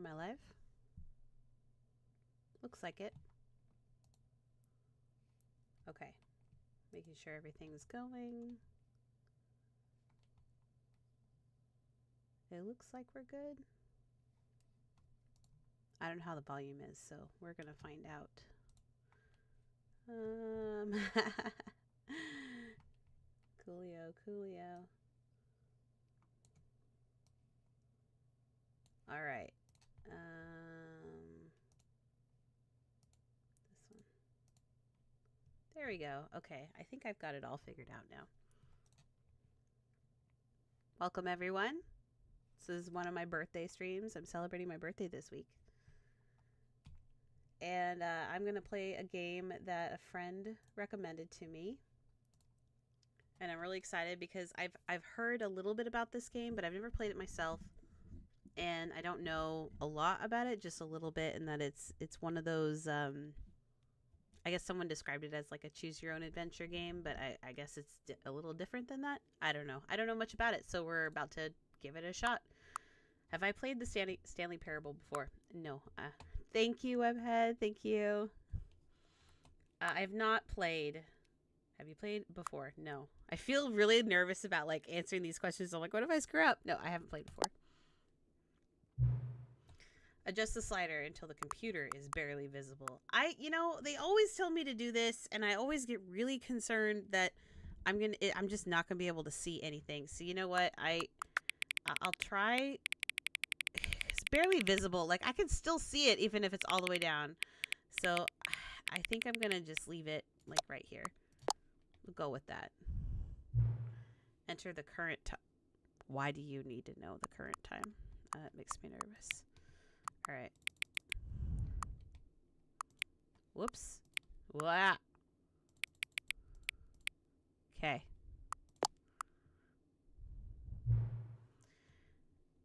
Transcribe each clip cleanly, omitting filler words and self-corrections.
Am I live? Looks like it. Okay. Making sure everything's going. It looks like we're good. I don't know how the volume is, so we're gonna find out. Coolio. All right. This one. There we go. Okay, I think I've got it all figured out now. Welcome, everyone. This is one of my birthday streams. I'm celebrating my birthday this week. And I'm going to play a game that a friend recommended to me. And I'm really excited because I've heard a little bit about this game, but I've never played it myself. And I don't know a lot about it, just a little bit, and that it's one of those, I guess someone described it as like a choose your own adventure game, but I guess it's a little different than that. I don't know. I don't know much about it, so we're about to give it a shot. Have I played the Stanley Parable before? No. Thank you, Webhead. Thank you. I've not played. Have you played before? No. I feel really nervous about like answering these questions. I'm like, what if I screw up? No, I haven't played before. Adjust the slider until the computer is barely visible. They always tell me to do this, and I always get really concerned that I'm just not gonna be able to see anything. So you know what? I'll try. It's barely visible. Like I can still see it even if it's all the way down. So I think I'm gonna just leave it like right here. We'll go with that. Enter the current time. Why do you need to know the current time? That makes me nervous. All right. Whoops. Wow. Okay.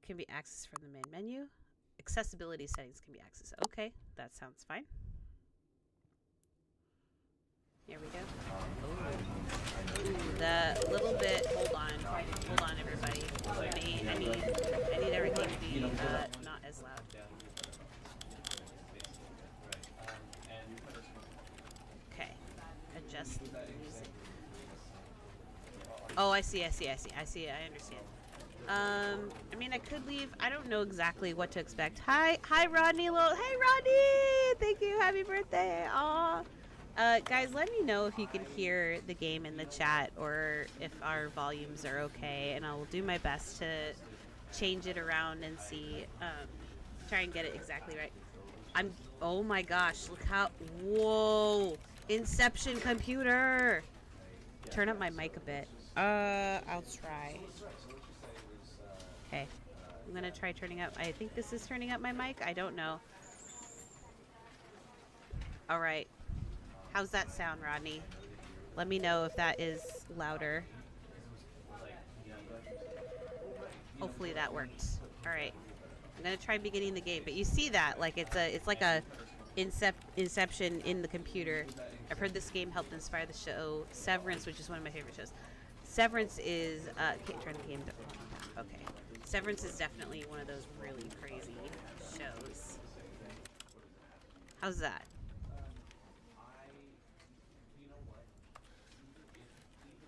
Can be accessed from the main menu. Accessibility settings can be accessed. Okay, that sounds fine. Here we go. Ooh, the little bit. Hold on, everybody. I need everything to be not as loud. Okay, adjust the music. Oh, I see. I understand. I mean, I could leave. I don't know exactly what to expect. Hi, Rodney. Hey, Rodney. Thank you. Happy birthday. Aw. Guys, let me know if you can hear the game in the chat or if our volumes are okay, and I will do my best to change it around and see, try and get it exactly right. Oh my gosh, look how, whoa, Inception computer. Turn up my mic a bit. I'll try. Okay, I'm gonna try turning up, I think this is turning up my mic, I don't know. All right. How's that sound, Rodney? Let me know if that is louder. Hopefully that worked. All right. I'm going to try beginning the game, but you see that like it's like a Inception in the computer. I've heard this game helped inspire the show Severance, which is one of my favorite shows. Severance is okay, turn the game down. Okay. Severance is definitely one of those really crazy shows. How's that?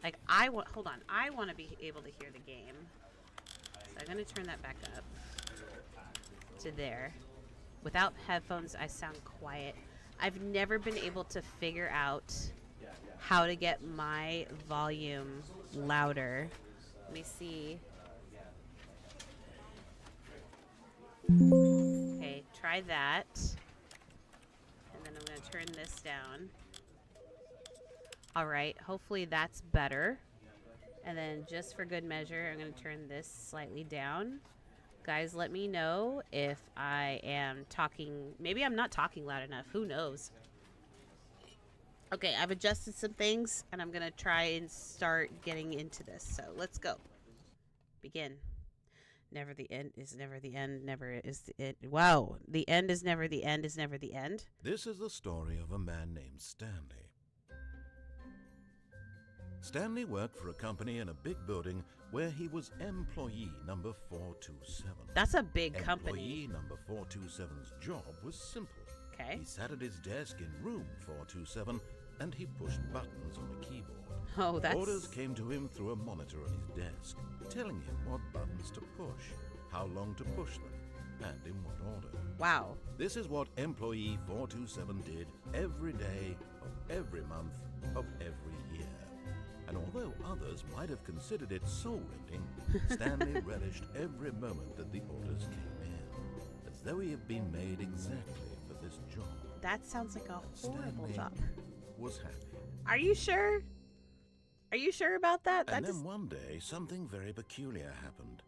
Like, hold on. I want to be able to hear the game. So I'm going to turn that back up to there. Without headphones, I sound quiet. I've never been able to figure out how to get my volume louder. Let me see. Okay, try that. And then I'm going to turn this down. All right, hopefully that's better. And then just for good measure, I'm going to turn this slightly down. Guys, let me know if I am talking. Maybe I'm not talking loud enough. Who knows? Okay, I've adjusted some things, and I'm going to try and start getting into this. So let's go. Begin. Never the end is never the end, never is the end. Wow, the end is never the end is never the end. This is the story of a man named Stanley. Stanley worked for a company in a big building where he was employee number 427. That's a big company. Employee number 427's job was simple. Okay. He sat at his desk in room 427 and he pushed buttons on a keyboard. Oh, that's... Orders came to him through a monitor on his desk, telling him what buttons to push, how long to push them, and in what order. Wow. This is what employee 427 did every day of every month of every year. And although others might have considered it soul-rending, Stanley relished every moment that the orders came in, as though he had been made exactly for this job. That sounds like a horrible Stanley job. was happy. Are you sure? Are you sure about that? And then one day, something very peculiar happened.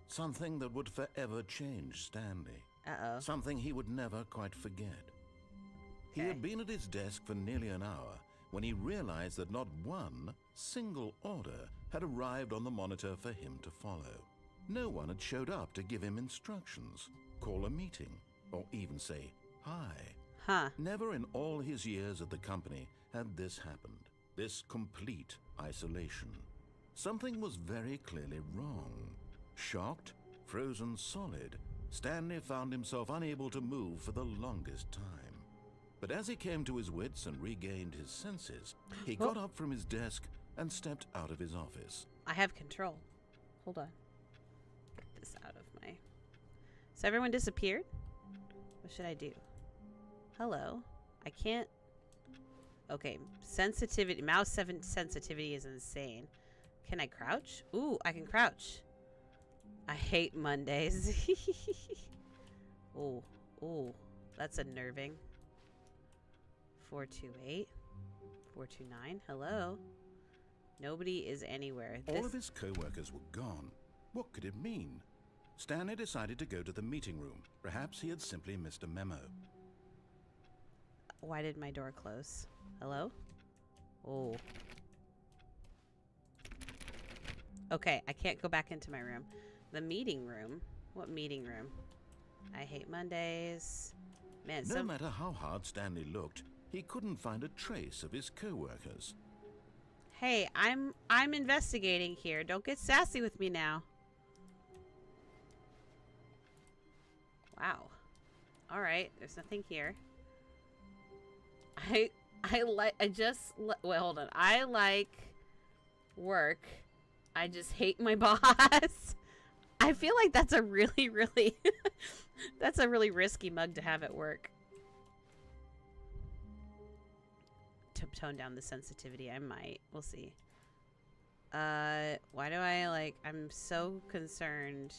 Something that would forever change Stanley. Uh-oh. Something he would never quite forget. He had been at his desk for nearly an hour when he realized that not one single order had arrived on the monitor for him to follow. No one had showed up to give him instructions, call a meeting, or even say hi. Huh. Never in all his years at the company had this happened, this complete isolation. Something was very clearly wrong. Shocked, frozen solid, Stanley found himself unable to move for the longest time. But as he came to his wits and regained his senses, he got up from his desk and stepped out of his office. I have control. Hold on. Get this out of my... So everyone disappeared? What should I do? Hello? I can't... Okay, sensitivity. Mouse sensitivity is insane. Can I crouch? Ooh, I can crouch. I hate Mondays. Ooh, ooh, that's unnerving. 428, 429. Hello. Nobody is anywhere. All of his co-workers were gone. What could it mean? Stanley decided to go to the meeting room. Perhaps he had simply missed a memo. Why did my door close? Hello? Oh. Okay, I can't go back into my room. The meeting room? What meeting room? I hate Mondays. Man, no matter how hard Stanley looked, he couldn't find a trace of his co-workers. Hey, I'm investigating here. Don't get sassy with me now. Wow. All right, there's nothing here. I hold on. I like work. I just hate my boss. I feel like that's a really that's a really risky mug to have at work. To tone down the sensitivity, I might. We'll see. Why do I'm so concerned.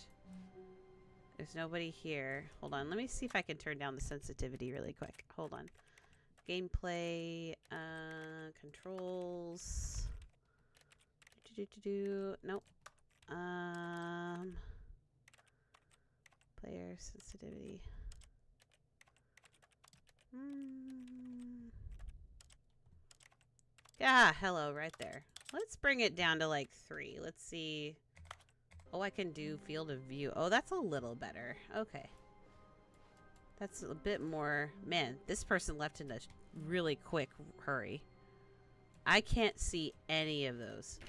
There's nobody here. Hold on. Let me see if I can turn down the sensitivity really quick. Hold on. Gameplay, controls. Nope. Player sensitivity. Yeah, hello, right there. Let's bring it down to like 3. Let's see. Oh, I can do field of view. Oh, that's a little better. Okay. That's a bit more... Man, this person left in a really quick hurry. I can't see any of those.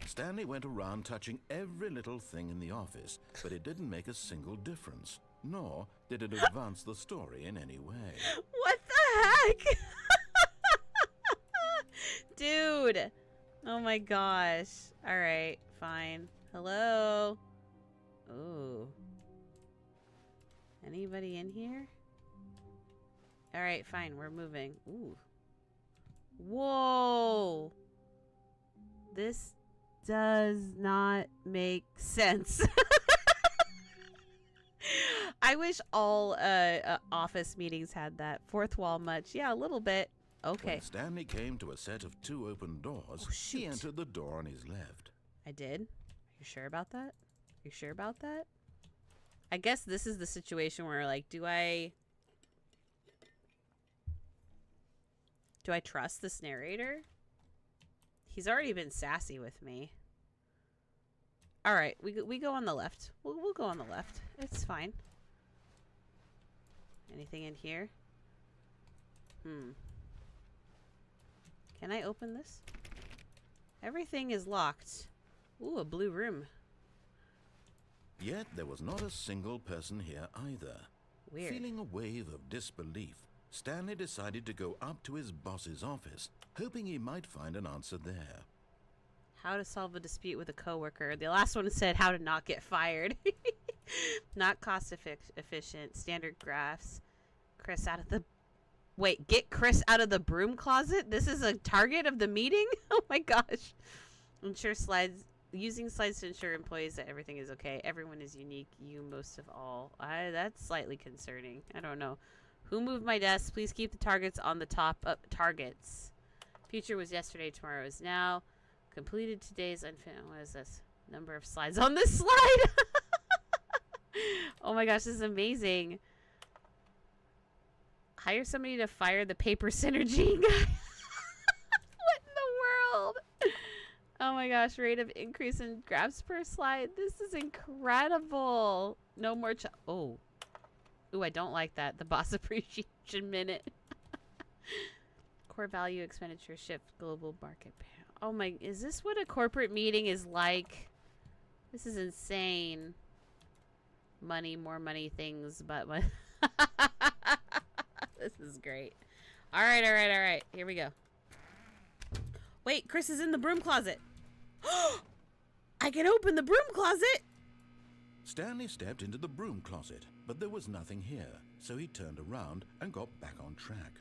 Stanley went around touching every little thing in the office, but it didn't make a single difference, nor did it advance the story in any way. What the heck? Dude. Oh my gosh. All right, fine. Hello? Ooh. Anybody in here? All right, fine. We're moving. Ooh. Whoa. This does not make sense. I wish all office meetings had that. Fourth wall much. Yeah, a little bit. Okay. When Stanley came to a set of 2 open doors, he entered the door on his left. I did? Are you sure about that? You sure about that? I guess this is the situation where, like, do I trust this narrator? He's already been sassy with me. All right, we go on the left. We'll go on the left. It's fine. Anything in here? Can I open this? Everything is locked. Ooh, a blue room. Yet there was not a single person here either. Weird. Feeling a wave of disbelief, Stanley decided to go up to his boss's office, hoping he might find an answer there. How to solve a dispute with a coworker. The last one said how to not get fired. Not cost efficient. Standard graphs. Chris out of the... Wait, get Chris out of the broom closet? This is a target of the meeting? Oh my gosh. Ensure slides... Using slides to ensure employees that everything is okay. Everyone is unique. You most of all. That's slightly concerning. I don't know. Who moved my desk? Please keep the targets on the top of targets. Future was yesterday. Tomorrow is now. Completed today's unfinished. What is this? Number of slides on this slide. Oh my gosh, this is amazing. Hire somebody to fire the paper synergy guy. What in the world? Oh my gosh, rate of increase in graphs per slide. This is incredible. No more oh. Ooh, I don't like that. The boss appreciation minute. Core value expenditure shift global market. Oh my, is this what a corporate meeting is like? This is insane. Money, more money, things, but this is great. All right. Here we go. Wait, Chris is in the broom closet. I can open the broom closet. Stanley stepped into the broom closet, but there was nothing here, so he turned around and got back on track.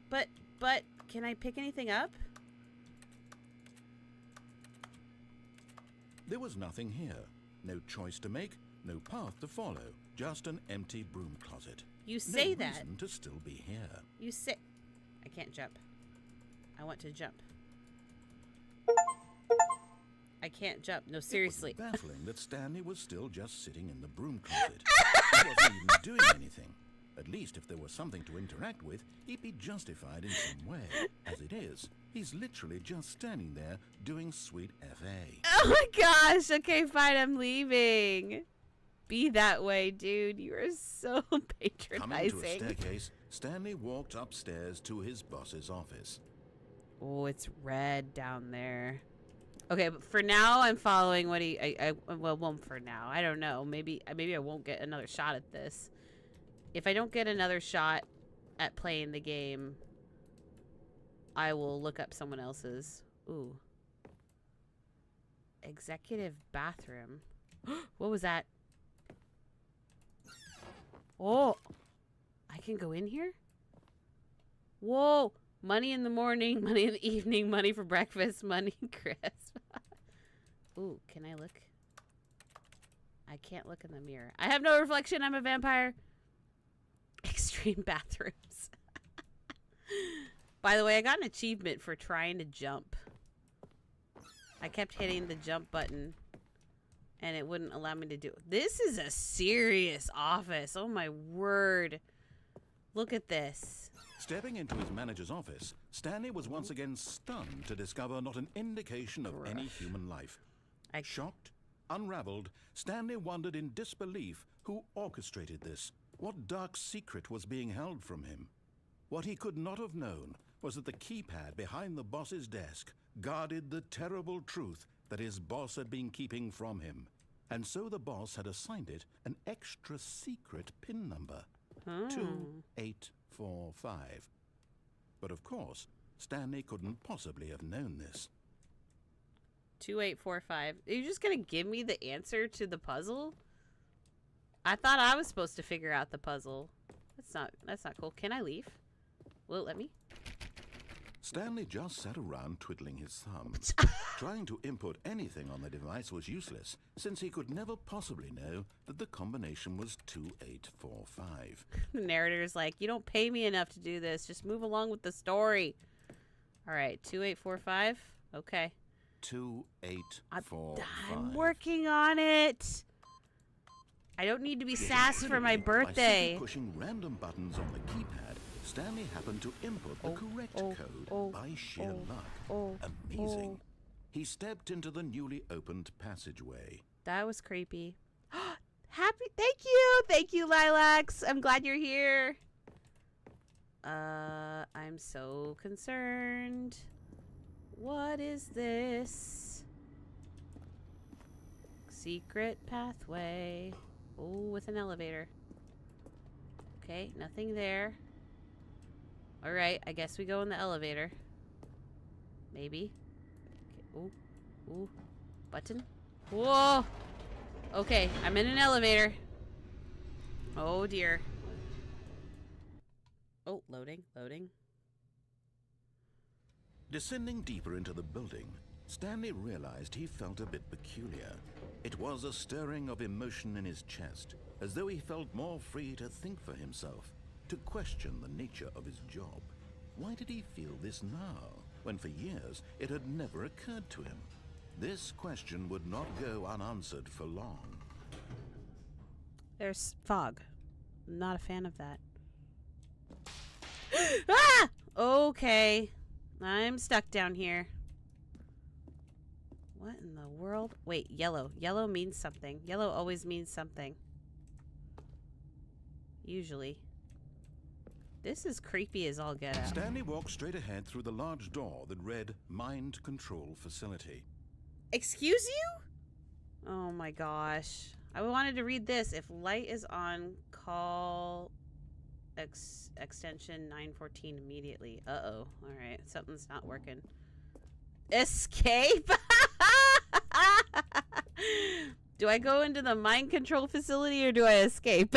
But, can I pick anything up? There was nothing here. No choice to make, no path to follow, just an empty broom closet. You say that. No reason to still be here. You say... I can't jump. I want to jump. I can't jump. No, seriously. It was baffling that Stanley was still just sitting in the broom closet. He wasn't even doing anything. At least if there was something to interact with, he'd be justified in some way. As it is, he's literally just standing there doing sweet FA. Oh my gosh. Okay, fine. I'm leaving. Be that way, dude. You are so patronizing. Coming to a staircase, Stanley walked upstairs to his boss's office. Oh, it's red down there. Okay, but for now, I'm following what he... well, for now. I don't know. Maybe I won't get another shot at this. If I don't get another shot at playing the game, I will look up someone else's. Ooh. Executive bathroom. What was that? Oh. I can go in here? Whoa. Money in the morning, money in the evening, money for breakfast, money crisp. Ooh, can I look? I can't look in the mirror. I have no reflection. I'm a vampire. Extreme bathrooms. By the way, I got an achievement for trying to jump. I kept hitting the jump button and it wouldn't allow me to do it. This is a serious office. Oh my word. Look at this. Stepping into his manager's office, Stanley was once again stunned to discover not an indication of any human life. Shocked, unraveled, Stanley wondered in disbelief who orchestrated this. What dark secret was being held from him? What he could not have known was that the keypad behind the boss's desk guarded the terrible truth that his boss had been keeping from him. And so the boss had assigned it an extra secret PIN number. 2845. But of course, Stanley couldn't possibly have known this. 2845. Are you just going to give me the answer to the puzzle? I thought I was supposed to figure out the puzzle. That's not cool. Can I leave? Will it let me? Stanley just sat around twiddling his thumbs. Trying to input anything on the device was useless, since he could never possibly know that the combination was 2845. The narrator's like, you don't pay me enough to do this. Just move along with the story. All right, 2845. Okay. 2845. I'm working on it. I don't need to be sassed for my birthday. By pushing random buttons on the keypad, Stanley happened to input the correct code by sheer luck. Amazing. He stepped into the newly opened passageway. That was creepy. Thank you, Lilacs. I'm glad you're here. I'm so concerned. What is this? Secret pathway. Oh, with an elevator. Okay, nothing there. Alright, I guess we go in the elevator. Maybe. Okay. Ooh. Ooh. Button. Whoa! Okay, I'm in an elevator. Oh dear. Oh, loading, loading. Descending deeper into the building, Stanley realized he felt a bit peculiar. It was a stirring of emotion in his chest, as though he felt more free to think for himself, to question the nature of his job. Why did he feel this now, when for years it had never occurred to him? This question would not go unanswered for long. There's fog. I'm not a fan of that. Ah! Okay. I'm stuck down here. What in the world? Wait, yellow. Yellow means something. Yellow always means something. Usually. This is creepy as all get out. Stanley walked straight ahead through the large door that read Mind Control Facility. Excuse you? Oh my gosh. I wanted to read this. If light is on, call extension 914 immediately. Uh-oh. Alright, something's not working. Escape? Do I go into the mind control facility or do I escape?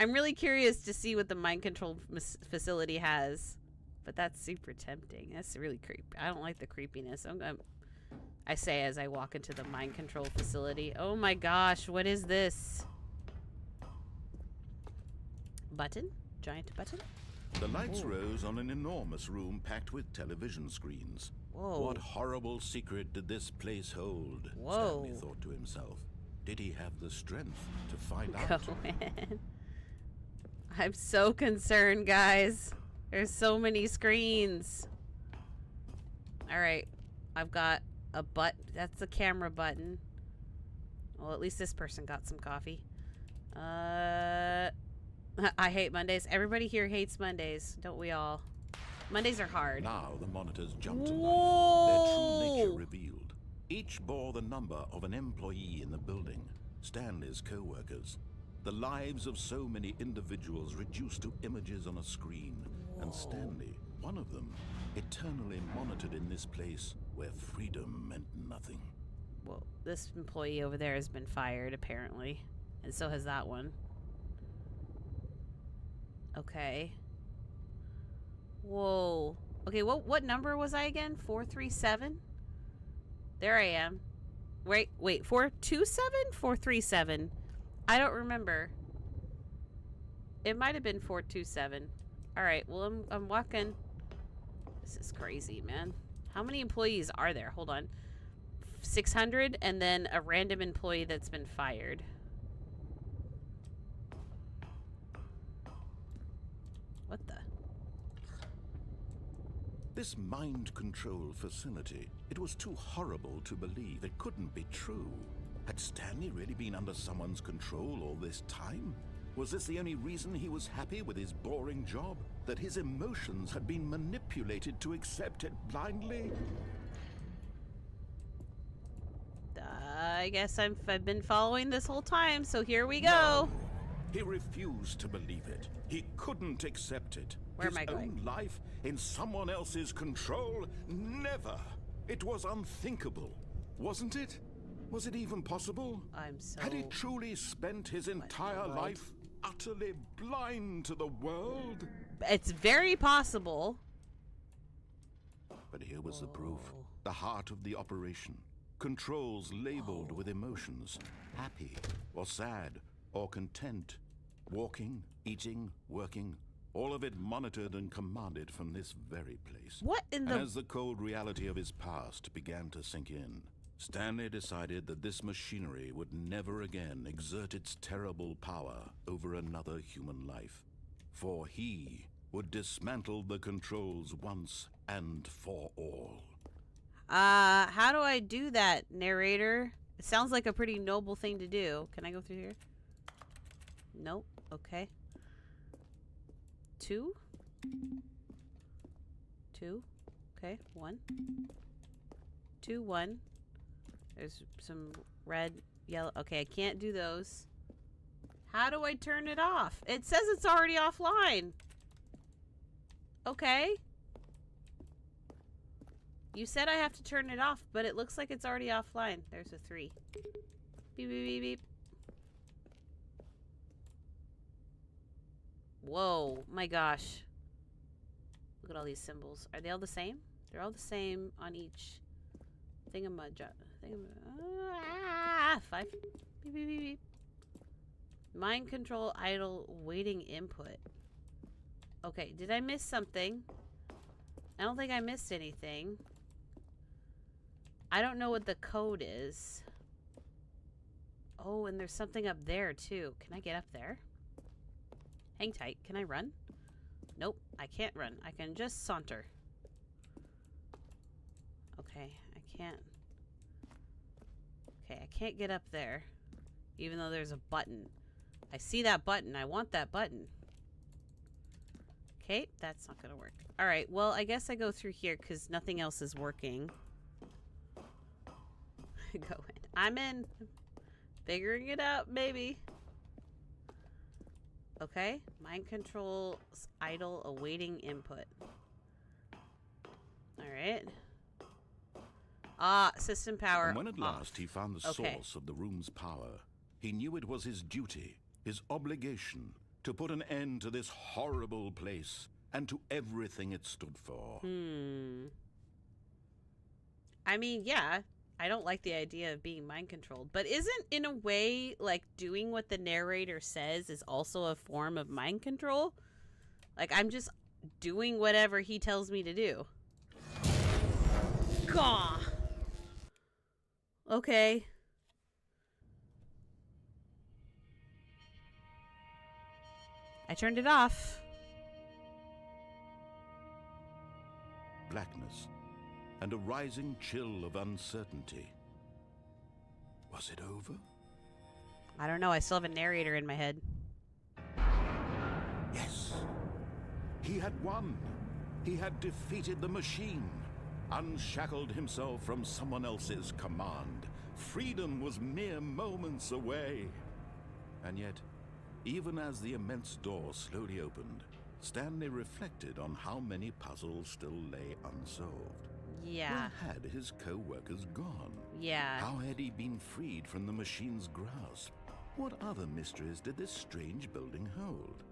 I'm really curious to see what the mind control facility has. But that's super tempting. That's really creepy. I don't like the creepiness. I say as I walk into the mind control facility. Oh my gosh, what is this? Button? Giant button? The lights Ooh. rose on an enormous room packed with television screens. Whoa. What horrible secret did this place hold? Whoa. Stanley thought to himself. Did he have the strength to find Go out? in. I'm so concerned, guys. There's so many screens. Alright. I've got a that's the camera button. Well, at least this person got some coffee. I hate Mondays. Everybody here hates Mondays, don't we all? Mondays are hard. Now the monitors jumped to Whoa! life, their true nature revealed. Each bore the number of an employee in the building, Stanley's co-workers. The lives of so many individuals reduced to images on a screen. Whoa. And Stanley, one of them, eternally monitored in this place where freedom meant nothing. Well, this employee over there has been fired, apparently. And so has that one. Okay. Whoa. Okay, what number was I again? 437? There I am. Wait, 427? 437. I don't remember. It might have been 427. Alright, well, I'm walking. This is crazy, man. How many employees are there? Hold on. 600 and then a random employee that's been fired. What the? This mind control facility, it was too horrible to believe. It couldn't be true. Had Stanley really been under someone's control all this time? Was this the only reason he was happy with his boring job? That his emotions had been manipulated to accept it blindly? I guess I've been following this whole time, so here we go. No. He refused to believe it. He couldn't accept it. Where His am I going? own life in someone else's control? Never. It was unthinkable, wasn't it? Was it even possible? I'm so... Had he truly spent his entire life utterly blind to the world? It's very possible. But here was the proof. The heart of the operation. Controls labeled with emotions. Happy, or sad, or content. Walking, eating, working. All of it monitored and commanded from this very place. What in the... As the cold reality of his past began to sink in, Stanley decided that this machinery would never again exert its terrible power over another human life. For he would dismantle the controls once and for all. How do I do that, narrator? It sounds like a pretty noble thing to do. Can I go through here? Nope. Okay. 2? Okay, 1, 2, 1. There's some red, yellow. Okay, I can't do those. How do I turn it off? It says it's already offline. Okay. You said I have to turn it off, but it looks like it's already offline. There's a 3. Beep, beep, beep, beep. Whoa, my gosh. Look at all these symbols. Are they all the same? They're all the same on each thingamajig. 5. Beep, beep, beep, beep. Mind control, idle, waiting input. Okay, did I miss something? I don't think I missed anything. I don't know what the code is. Oh, and there's something up there, too. Can I get up there? Hang tight. Can I run? Nope, I can't run. I can just saunter. Okay, I can't. Okay, I can't get up there. Even though there's a button. I see that button. I want that button. Okay, that's not gonna work. Alright, well, I guess I go through here because nothing else is working. Go in. I'm in. Figuring it out, maybe. Okay, mind control, idle, awaiting input. Alright. Ah, system power And when at off. last he found the Okay. source of the room's power, he knew it was his duty, his obligation, to put an end to this horrible place and to everything it stood for. I mean, yeah, I don't like the idea of being mind controlled, but isn't, in a way, like, doing what the narrator says is also a form of mind control? Like, I'm just doing whatever he tells me to do. Gah! Okay. I turned it off. Blackness and a rising chill of uncertainty. Was it over? I don't know. I still have a narrator in my head. Yes. He had won. He had defeated the machine, unshackled himself from someone else's command. Freedom was mere moments away. And yet, even as the immense door slowly opened, Stanley reflected on how many puzzles still lay unsolved. Yeah. Where had his co-workers gone? Yeah. How had he been freed from the machine's grasp? What other mysteries did this strange building hold?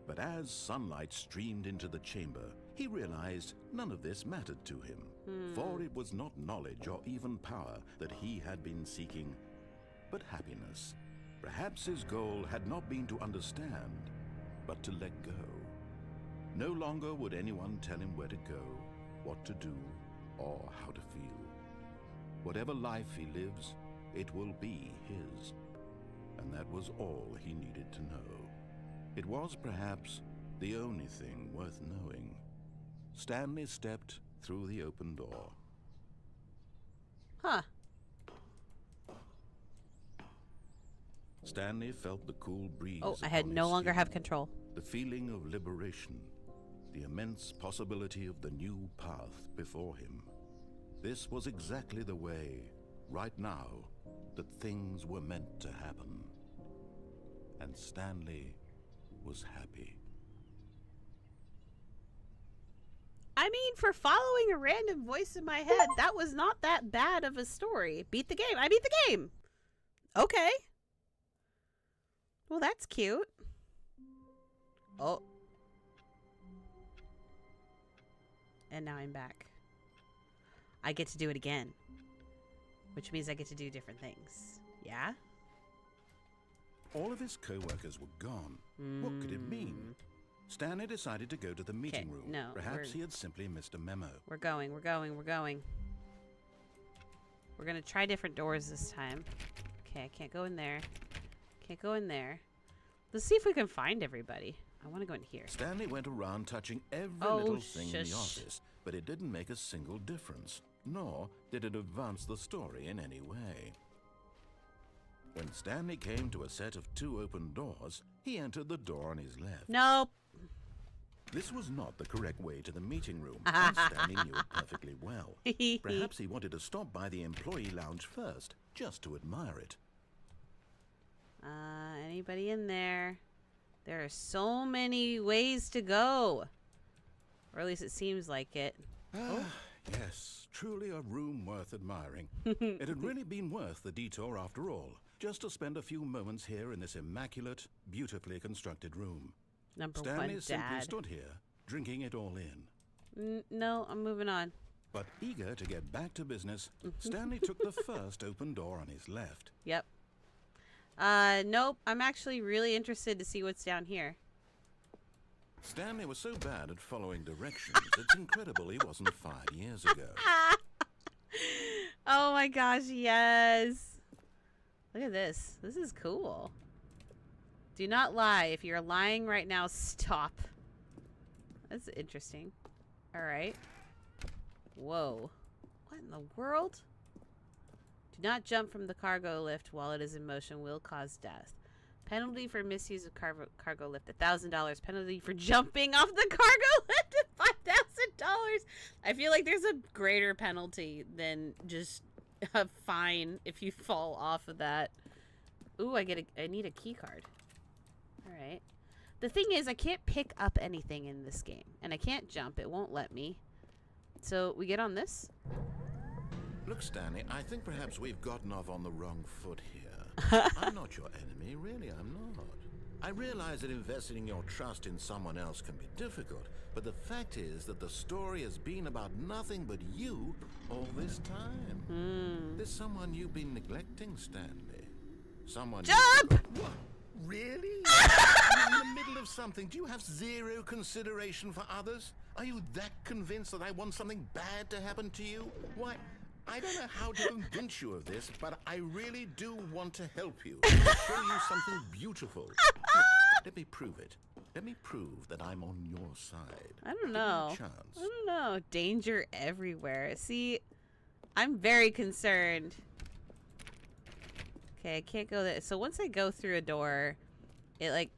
But as sunlight streamed into the chamber, he realized none of this mattered to him. For it was not knowledge or even power that he had been seeking, but happiness. Perhaps his goal had not been to understand, but to let go. No longer would anyone tell him where to go, what to do, or how to feel. Whatever life he lives, it will be his. And that was all he needed to know. It was perhaps the only thing worth knowing. Stanley stepped through the open door. Huh. Stanley felt the cool breeze. Oh, I had upon no his longer skin, have control. the feeling of liberation, the immense possibility of the new path before him. This was exactly the way, right now, that things were meant to happen. And Stanley was happy. I mean, for following a random voice in my head, that was not that bad of a story. Beat the game. I beat the game. Okay. Well, that's cute. Oh. And now I'm back. I get to do it again. Which means I get to do different things. Yeah? All of his co-workers were gone. What could it mean? Stanley decided to go to the meeting room. no, Perhaps he had simply missed a memo. We're going. We're going to try different doors this time. Okay, I can't go in there. Can't go in there. Let's see if we can find everybody. I want to go in here. Stanley went around touching every Oh, little thing in the shush. office, but it didn't make a single difference, nor did it advance the story in any way. When Stanley came to a set of 2 open doors, he entered the door on his left. Nope. This was not the correct way to the meeting room, and Stanley knew it perfectly well. Perhaps he wanted to stop by the employee lounge first, just to admire it. Anybody in there? There are so many ways to go. Or at least it seems like it. Yes, truly a room worth admiring. It had really been worth the detour after all, just to spend a few moments here in this immaculate, beautifully constructed room. Number Stanley one, simply Dad. stood here, drinking it all in. No, I'm moving on. But eager to get back to business, Stanley took the first open door on his left. Yep. Nope. I'm actually really interested to see what's down here. Stanley was so bad at following directions, it's incredible he wasn't 5 years ago. Oh my gosh, yes. Look at this. This is cool. Do not lie. If you're lying right now, stop. That's interesting. All right. Whoa. What in the world? Do not jump from the cargo lift while it is in motion. Will cause death. Penalty for misuse of cargo lift, $1,000. Penalty for jumping off the cargo lift, $5,000. I feel like there's a greater penalty than just a fine if you fall off of that. Ooh, I need a key card. All right. The thing is, I can't pick up anything in this game, and I can't jump. It won't let me. So we get on this. Look, Stanley, I think perhaps we've gotten off on the wrong foot here. I'm not your enemy, really, I'm not. I realize that investing your trust in someone else can be difficult, but the fact is that the story has been about nothing but you all this time. There's someone you've been neglecting, Stanley. Someone. Jump! What? Really? You're in the middle of something. Do you have zero consideration for others? Are you that convinced that I want something bad to happen to you? Why, I don't know how to convince you of this, but I really do want to help you. Show you something beautiful. Let me prove it. Let me prove that I'm on your side. I don't know. Give me a chance. I don't know. Danger everywhere. See, I'm very concerned. Okay, I can't go there. So once I go through a door, it like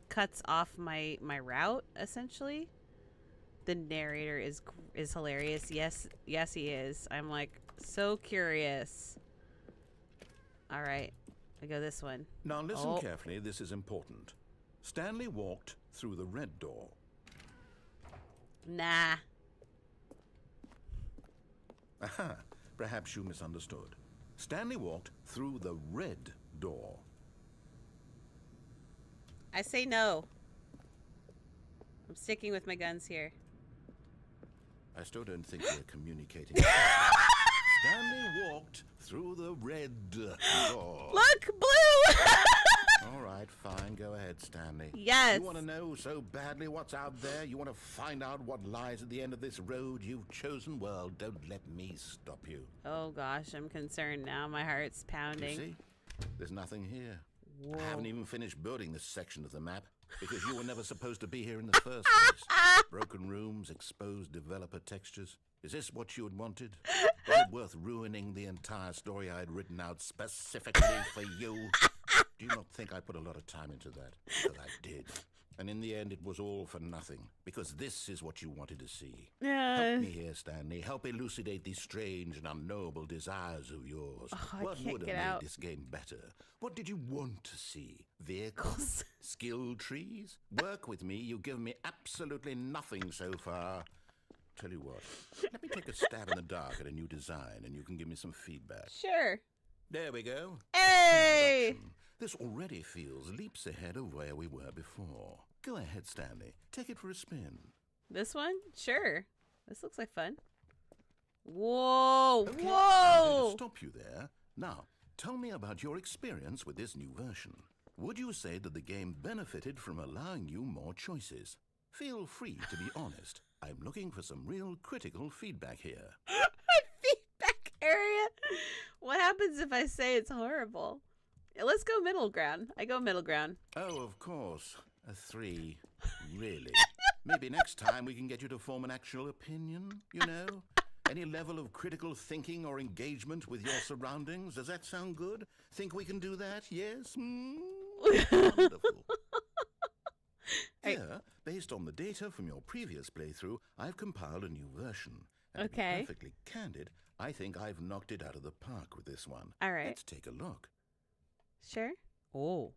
cuts off my route essentially. The narrator is hilarious. Yes, he is. I'm like so curious. All right, I go this one. Now listen carefully. This is important. Stanley walked through the red door. Nah. Aha, perhaps you misunderstood. Stanley walked through the red door. I say no. I'm sticking with my guns here. I still don't think we're communicating. Stanley walked through the red door. Look, blue! All right, fine. Go ahead, Stanley. Yes. You want to know so badly what's out there? You want to find out what lies at the end of this road you've chosen? Well, don't let me stop you. Oh gosh, I'm concerned now. My heart's You pounding. see? There's nothing here. Whoa. I haven't even finished building this section of the map because you were never supposed to be here in the first place. Broken rooms, exposed developer textures. Is this what you had wanted? Was it worth ruining the entire story I had written out specifically for you? Do you not think I put a lot of time into that? But I did. And in the end, it was all for nothing, because this is what you wanted to see. Help me here, Stanley. Help elucidate these strange and unknowable desires of yours. What would have made this game better? What did you want to see? Vehicles? Skill trees? Work with me. You've given me absolutely nothing so far. Tell you what, let me take a stab in the dark at a new design, and you can give me some feedback. Sure. There we go. Hey! This already feels leaps ahead of where we were before. Go ahead, Stanley. Take it for a spin. This one? Sure. This looks like fun. Whoa! Okay, I'm Whoa! going to stop you there. Now, tell me about your experience with this new version. Would you say that the game benefited from allowing you more choices? Feel free to be honest. I'm looking for some real critical feedback here. Feedback area? What happens if I say it's horrible? Let's go middle ground. I go middle ground. Oh, of course. A 3. Really? Maybe next time we can get you to form an actual opinion, you know? Any level of critical thinking or engagement with your surroundings. Does that sound good? Think we can do that? Yes? Wonderful. Here, Based on the data from your previous playthrough, I've compiled a new version. And to be Okay. perfectly candid, I think I've knocked it out of the park with this one. All right. Let's take a look. Sure. Oh.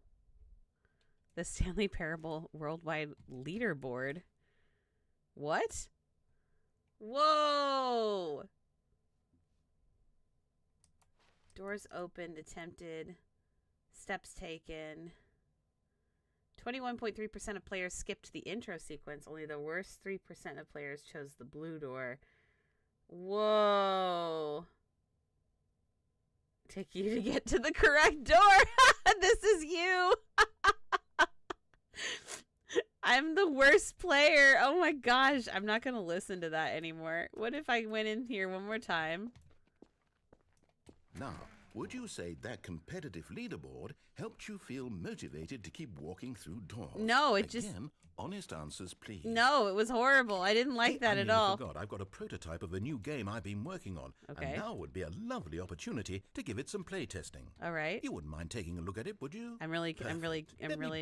The Stanley Parable Worldwide Leaderboard. What? Whoa! Doors opened, attempted, steps taken. 21.3% of players skipped the intro sequence. Only the worst 3% of players chose the blue door. Whoa. Take you to get to the correct door. This is you. I'm the worst player. Oh my gosh. I'm not going to listen to that anymore. What if I went in here one more time? Now, would you say that competitive leaderboard helped you feel motivated to keep walking through doors? No, it Again, just... honest answers, please. No, it was horrible. I didn't like that at all. I forgot. I've got a prototype of a new game I've been working on. Okay. And now would be a lovely opportunity to give it some play testing. All right. You wouldn't mind taking a look at it, would you? Let me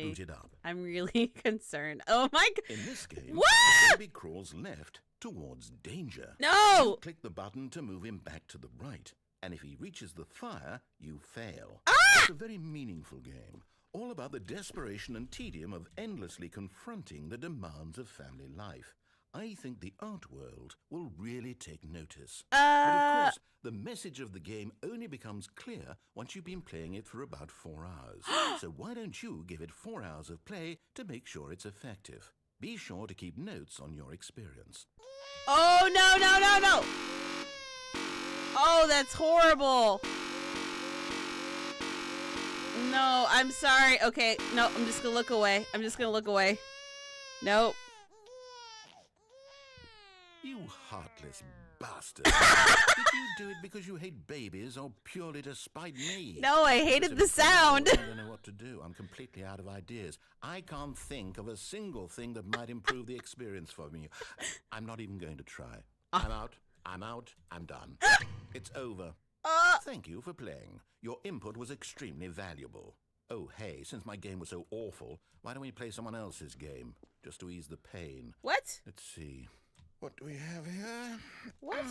boot it up. I'm really concerned. Oh my god. In this game, What? baby crawls left towards danger. No! You click the button to move him back to the right. And if he reaches the fire, you fail. Ah! It's a very meaningful game. All about the desperation and tedium of endlessly confronting the demands of family life. I think the art world will really take notice. But of course, the message of the game only becomes clear once you've been playing it for about 4 hours. So why don't you give it 4 hours of play to make sure it's effective? Be sure to keep notes on your experience. Oh, no, no, no, no! Oh, that's horrible. No, I'm sorry. Okay, no, I'm just gonna look away. I'm just gonna look away. Nope. You heartless bastard. Did you do it because you hate babies or purely to spite me? No, I hated the sound. I don't know what to do. I'm completely out of ideas. I can't think of a single thing that might improve the experience for me. I'm not even going to try. I'm out. I'm done. It's over. Thank you for playing. Your input was extremely valuable. Oh, hey, since my game was so awful, why don't we play someone else's game? Just to ease the pain. What? Let's see. What do we have here? What?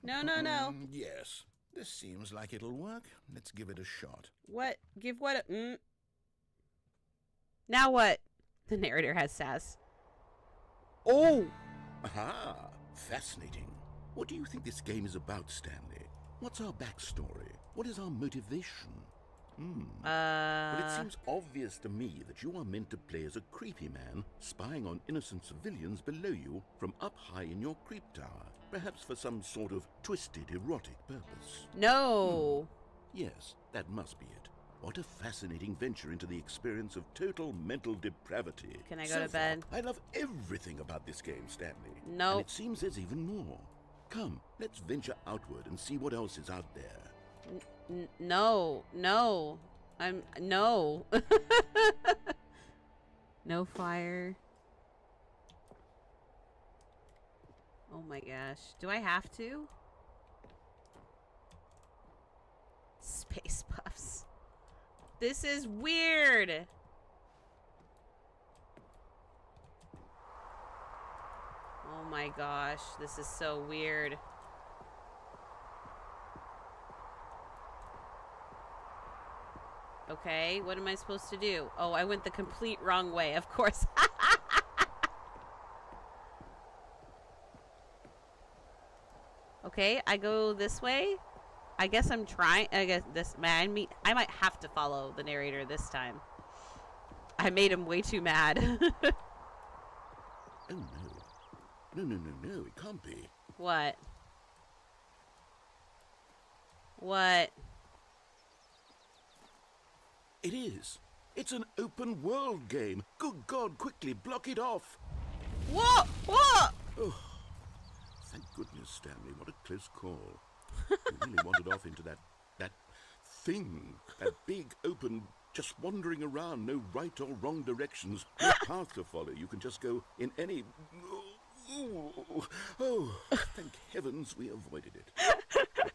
No, no, no. Yes. This seems like it'll work. Let's give it a shot. What? Give what? Now what? The narrator has sass. Oh! Aha! Fascinating. What do you think this game is about, Stanley? What's our backstory? What is our motivation? Well, it seems obvious to me that you are meant to play as a creepy man spying on innocent civilians below you from up high in your creep tower, perhaps for some sort of twisted erotic purpose. No. Yes, that must be it. What a fascinating venture into the experience of total mental depravity. Can I go to bed? I love everything about this game, Stanley. No. And it seems there's even more. Come, let's venture outward and see what else is out there. No. No. No. No fire. Oh my gosh. Do I have to? Space puffs. This is weird. Oh my gosh. This is so weird. Okay, what am I supposed to do? Oh, I went the complete wrong way, of course. Okay, I go this way. I guess I'm trying. I guess this man. I might have to follow the narrator this time. I made him way too mad. Oh no. No, it can't be. What? What? It is. It's an open world game. Good God, quickly block it off. Whoa! Whoa! Oh, thank goodness, Stanley. What a close call. You really wandered off into that thing. That big, open, just wandering around, no right or wrong directions, no path to follow. You can just go in any... Oh, thank heavens we avoided it.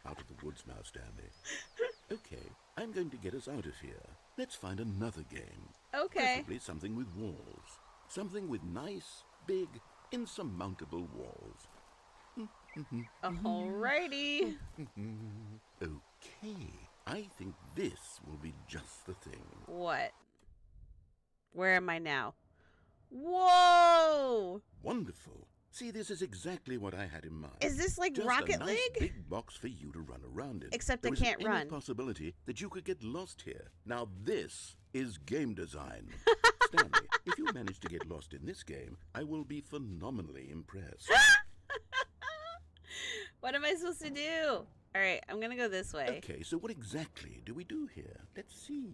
Out of the woods now, Stanley. Okay, I'm going to get us out of here. Let's find another game. Okay. Preferably something with walls. Something with nice, big, insurmountable walls. Alrighty. Okay, I think this will be just the thing. What? Where am I now? Whoa! Wonderful. See, this is exactly what I had in mind. Is this like Just Rocket a nice League? big box for you to run around in. Except There I isn't can't any run. possibility that you could get lost here. Now this is game design. Stanley, if you manage to get lost in this game, I will be phenomenally impressed. What am I supposed to do? Alright, I'm gonna go this way. Okay, so what exactly do we do here? Let's see.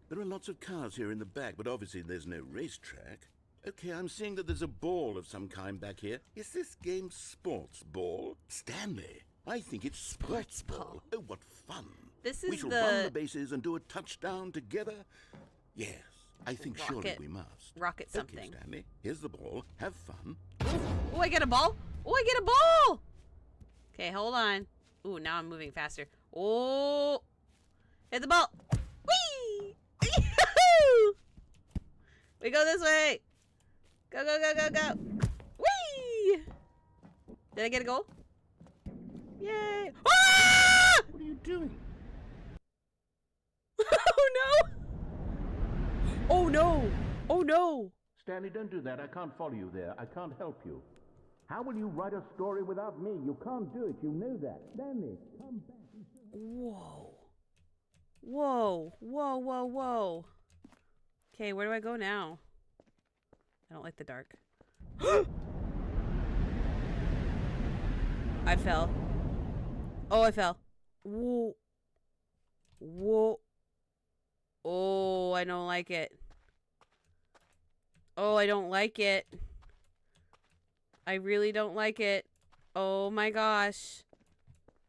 There are lots of cars here in the back, but obviously there's no racetrack. Okay, I'm seeing that there's a ball of some kind back here. Is this game sports ball? Stanley, I think it's sports ball. Oh, what fun. This We is shall run the bases and do a touchdown together. Yes, I think surely we must. Rocket something. Okay, Stanley, here's the ball. Have fun. Oh, I get a ball. Oh, I get a ball. Okay, hold on. Ooh, now I'm moving faster. Oh, hit the ball. Whee! Yahoo! We go this way. Go, go, go, go, go. Whee! Did I get a goal? Yay. Ah! What are you doing? Oh, no. Oh, no. Oh, no. Stanley, don't do that. I can't follow you there. I can't help you. How will you write a story without me? You can't do it. You know that. Stanley, come back. Whoa. Whoa. Whoa, whoa, whoa. Okay, where do I go now? I don't like the dark. I fell. Oh, I fell. Whoa. Whoa. Oh, I don't like it. Oh, I don't like it. I really don't like it. Oh my gosh.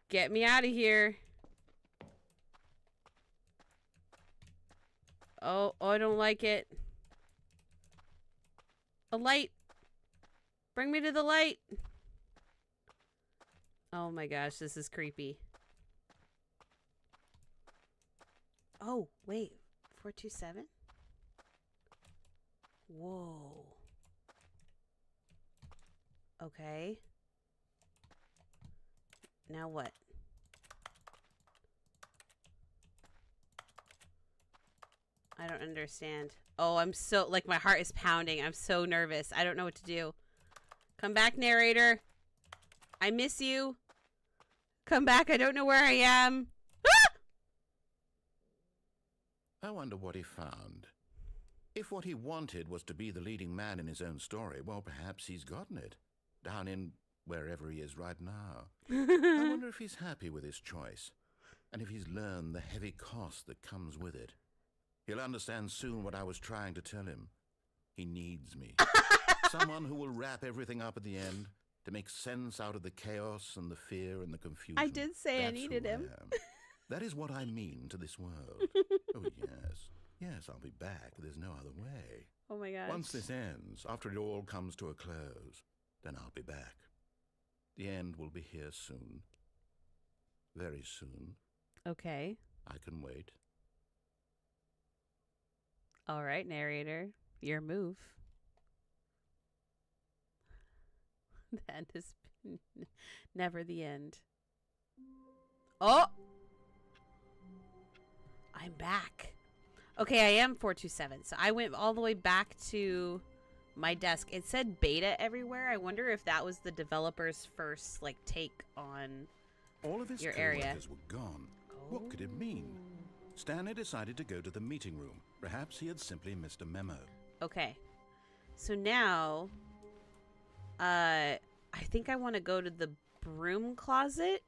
Get me out of here. Oh, I don't like it. A light. Bring me to the light. Oh my gosh, this is creepy. Oh, wait. 427? Whoa. Okay. Now what? I don't understand. Oh, I'm so, like, my heart is pounding. I'm so nervous. I don't know what to do. Come back, narrator. I miss you. Come back. I don't know where I am. Ah! I wonder what he found. If what he wanted was to be the leading man in his own story, well, perhaps he's gotten it. Down in wherever he is right now. I wonder if he's happy with his choice, and if he's learned the heavy cost that comes with it. He'll understand soon what I was trying to tell him. He needs me. Someone who will wrap everything up at the end to make sense out of the chaos and the fear and the confusion. I did say I That's needed who I him. am. That is what I mean to this world. Oh, yes. Yes, I'll be back. There's no other way. Oh my gosh. Once this ends, after it all comes to a close, then I'll be back. The end will be here soon. Very soon. Okay. I can wait. All right, narrator. Your move. The end is never the end. Oh! I'm back. Okay, I am 427. So I went all the way back to my desk. It said beta everywhere. I wonder if that was the developer's first, like, take on All of his your area. co-workers were gone. What could it mean? Stanley decided to go to the meeting room. Perhaps he had simply missed a memo. Okay. So now, I think I want to go to the broom closet.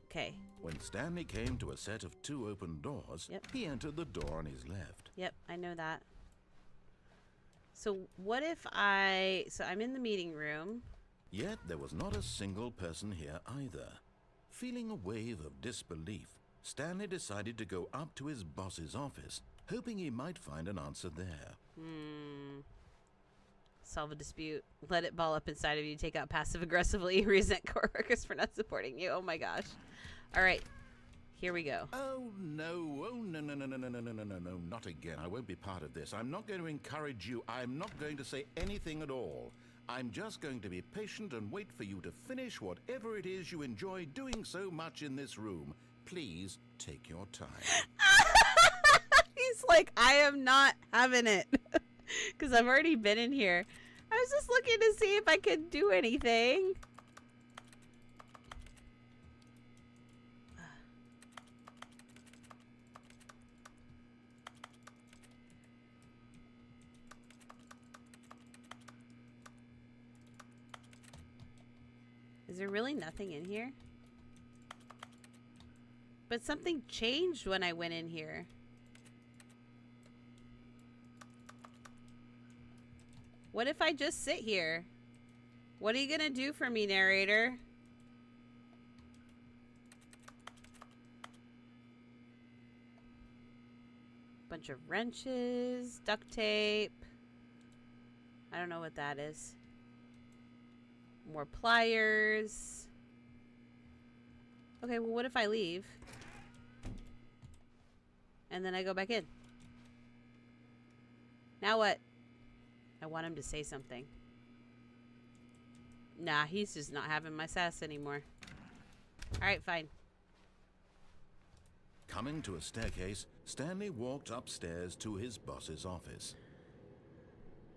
Okay. When Stanley came to a set of 2 open doors, Yep. he entered the door on his left. Yep, I know that. So what if so I'm in the meeting room. Yet there was not a single person here either. Feeling a wave of disbelief, Stanley decided to go up to his boss's office, hoping he might find an answer there. Solve a dispute. Let it ball up inside of you. Take out passive aggressively. Resent coworkers for not supporting you. Oh my gosh. All right. here we go. Oh, no. Oh, no, no, no, no, no, no, no, no, no, no, not again. I won't be part of this. I'm not going to encourage you. I'm not going to say anything at all. I'm just going to be patient and wait for you to finish whatever it is you enjoy doing so much in this room. Please take your time. He's like, I am not having it. Because I've already been in here. I was just looking to see if I could do anything. Is there really nothing in here? But something changed when I went in here. What if I just sit here? What are you gonna do for me, narrator? Bunch of wrenches, duct tape. I don't know what that is. More pliers. Okay, well, what if I leave? And then I go back in. Now what? I want him to say something. Nah, he's just not having my sass anymore. Alright, fine. Coming to a staircase, Stanley walked upstairs to his boss's office.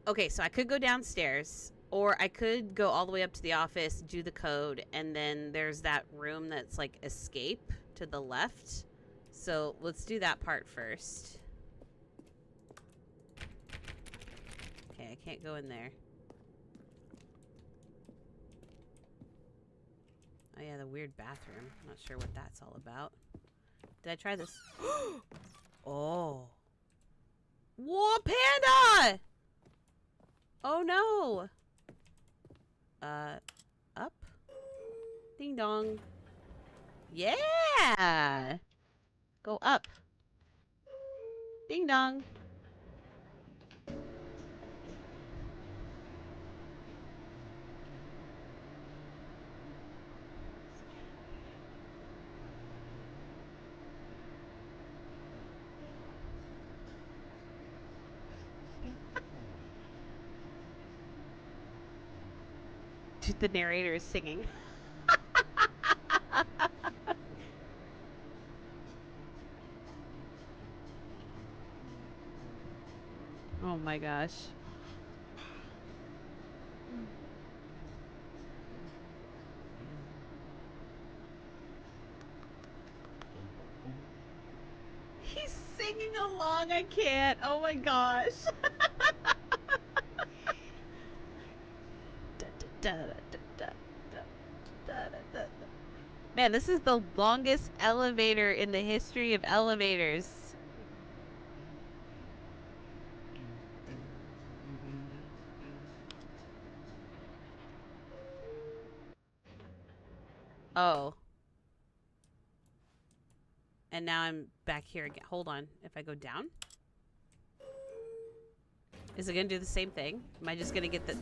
Okay, so I could go downstairs, or I could go all the way up to the office, do the code, and then there's that room that's like escape to the left. So let's do that part first. Okay, I can't go in there. Oh yeah, the weird bathroom. Not sure what that's all about. Did I try this? Oh. Whoa, panda! Oh no. Up? Ding dong. Yeah! Go up. Ding dong. The narrator is singing. Oh my gosh. He's singing along, I can't. Oh my gosh. Man, this is the longest elevator in the history of elevators. Oh. And now I'm back here again. Hold on. If I go down? Is it gonna do the same thing? Am I just gonna get the...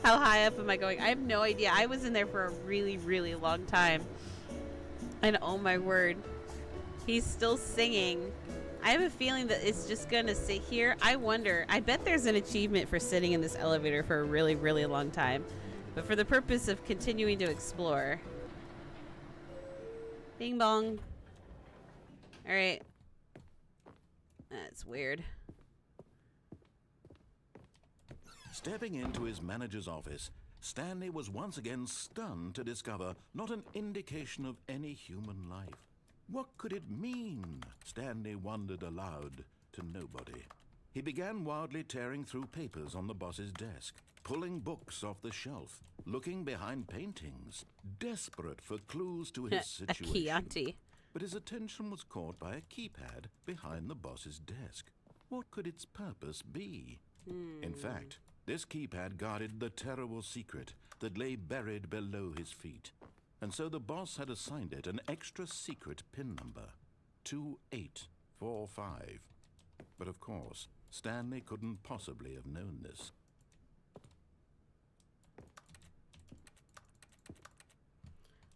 How high up am I going? I have no idea. I was in there for a really, really long time. And oh my word. He's still singing. I have a feeling that it's just gonna sit here. I wonder. I bet there's an achievement for sitting in this elevator for a really, really long time. But for the purpose of continuing to explore. Bing bong. Alright. That's weird. Stepping into his manager's office, Stanley was once again stunned to discover not an indication of any human life. What could it mean? Stanley wondered aloud to nobody. He began wildly tearing through papers on the boss's desk, pulling books off the shelf, looking behind paintings, desperate for clues to his situation. A Chianti. But his attention was caught by a keypad behind the boss's desk. What could its purpose be? In fact, this keypad guarded the terrible secret that lay buried below his feet. And so the boss had assigned it an extra secret PIN number, 2845. But of course, Stanley couldn't possibly have known this.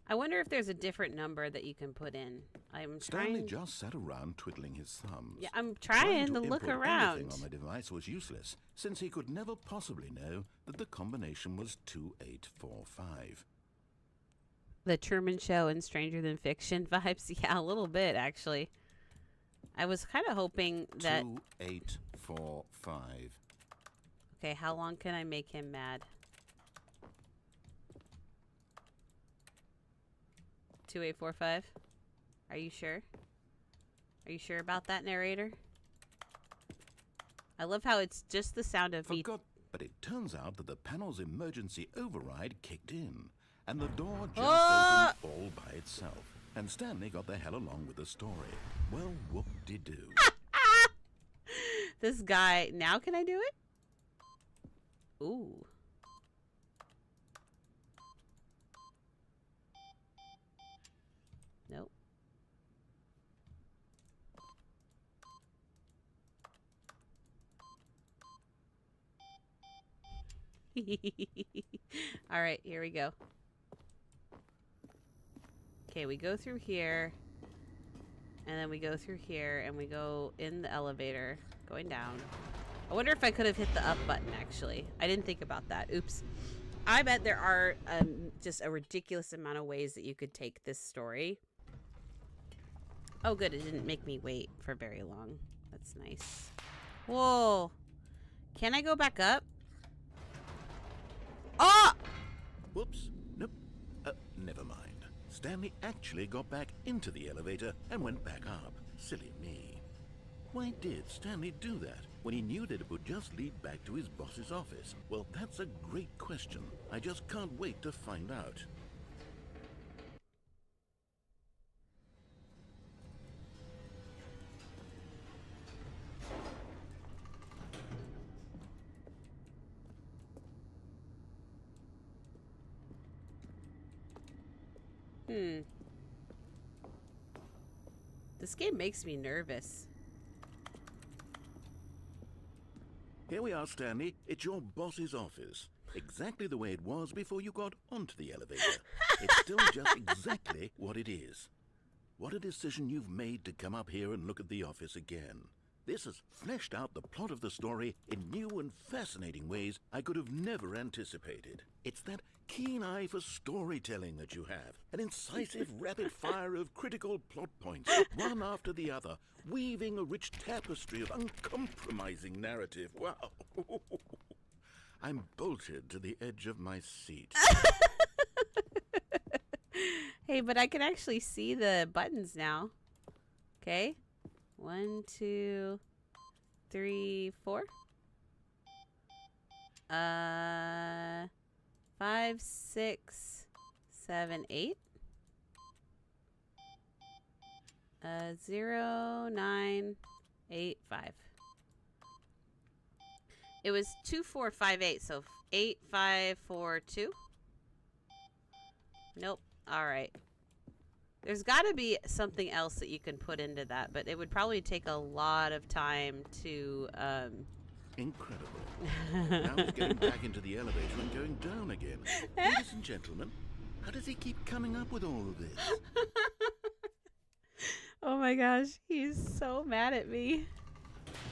I wonder if there's a different number that you can put in. Stanley just sat around twiddling his thumbs. Yeah, I'm trying to look input around. anything on the device was useless, since he could never possibly know that the combination was 2845. The Truman Show and Stranger Than Fiction vibes? Yeah, a little bit, actually. I was kind of hoping that... 2845. Okay, how long can I make him mad? 2845? Are you sure? Are you sure about that, narrator? I love how it's just the sound of me. But it turns out that the panel's emergency override kicked in, and the door just opened all by itself. And Stanley got the hell along with the story. Well, whoop-de-doo. This guy... Now can I do it? Ooh. Nope. All right, here we go. Okay, we go through here, and then we go through here, and we go in the elevator, going down. I wonder if I could have hit the up button, actually. I didn't think about that. Oops. I bet there are just a ridiculous amount of ways that you could take this story. Oh, good. It didn't make me wait for very long. That's nice. Whoa. Can I go back up? Oh! Whoops. Nope. Never mind. Stanley actually got back into the elevator and went back up. Silly me. Why did Stanley do that when he knew that it would just lead back to his boss's office? Well, that's a great question. I just can't wait to find out. This game makes me nervous. Here we are, Stanley. It's your boss's office. Exactly the way it was before you got onto the elevator. It's still just exactly what it is. What a decision you've made to come up here and look at the office again. This has fleshed out the plot of the story in new and fascinating ways I could have never anticipated. It's that keen eye for storytelling that you have, an incisive rapid fire of critical plot points, one after the other, weaving a rich tapestry of uncompromising narrative. Wow. I'm bolted to the edge of my seat. Hey, but I can actually see the buttons now. Okay. 1, 2, 3, 4. 5, 6, 7, 8. 0, 9, 8, 5. It was 2, 4, 5, 8. So 8, 5, 4, 2. Nope. All right. There's got to be something else that you can put into that, but it would probably take a lot of time to... Incredible. Now he's getting back into the elevator and going down again. Ladies and gentlemen, how does he keep coming up with all of this? Oh my gosh, he's so mad at me.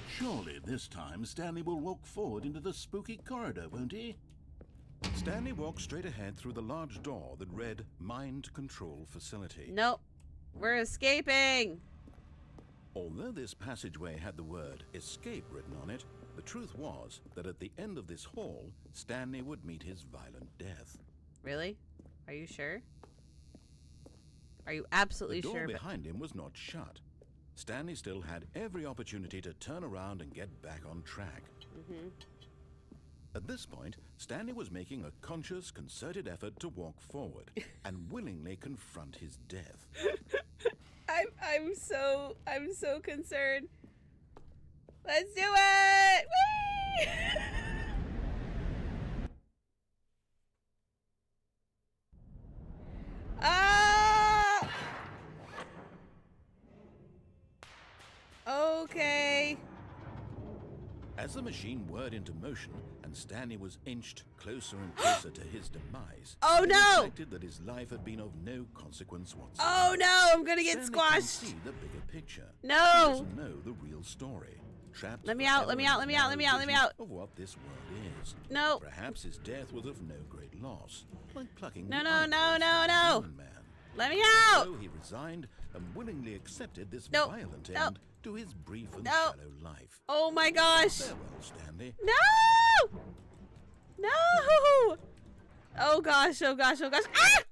Surely this time Stanley will walk forward into the spooky corridor, won't he? Stanley walked straight ahead through the large door that read Mind Control Facility. Nope. We're escaping. Although this passageway had the word escape written on it, the truth was that at the end of this hall, Stanley would meet his violent death. Really? Are you sure? Are you absolutely sure? The door behind him was not shut. Stanley still had every opportunity to turn around and get back on track. Mm-hmm. At this point, Stanley was making a conscious, concerted effort to walk forward and willingly confront his death. I'm so concerned. Let's do it! Whee! Ah! Okay. As the machine whirred into motion and Stanley was inched closer and closer to his demise, Oh, he no! reflected that his life had been of no consequence whatsoever. Oh no, I'm gonna get Stanley can't squashed. see the bigger picture. No. He doesn't know the real story. Trapped Let me out, forever let me in out, his let me out, let me out, let me narrow out. vision Of what this world is. No. Perhaps his death was of no great loss, like plucking No, the no, eyeballs no, from no, a no. human man. Let me out. So he resigned and willingly accepted this No, violent no. end to his brief and No. shallow life. Oh my gosh. Farewell, Stanley. No! No! Oh gosh, oh gosh, oh gosh. Ah!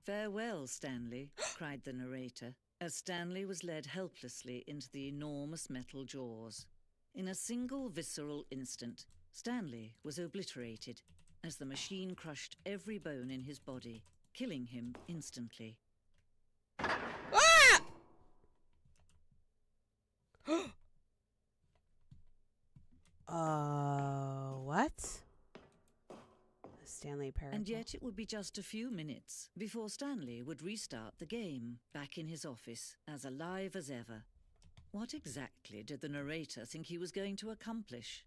Farewell, Stanley, cried the narrator, as Stanley was led helplessly into the enormous metal jaws. In a single visceral instant, Stanley was obliterated as the machine crushed every bone in his body, killing him instantly. Ah! What? The Stanley Parable. And yet it would be just a few minutes before Stanley would restart the game, back in his office, as alive as ever. What exactly did the narrator think he was going to accomplish?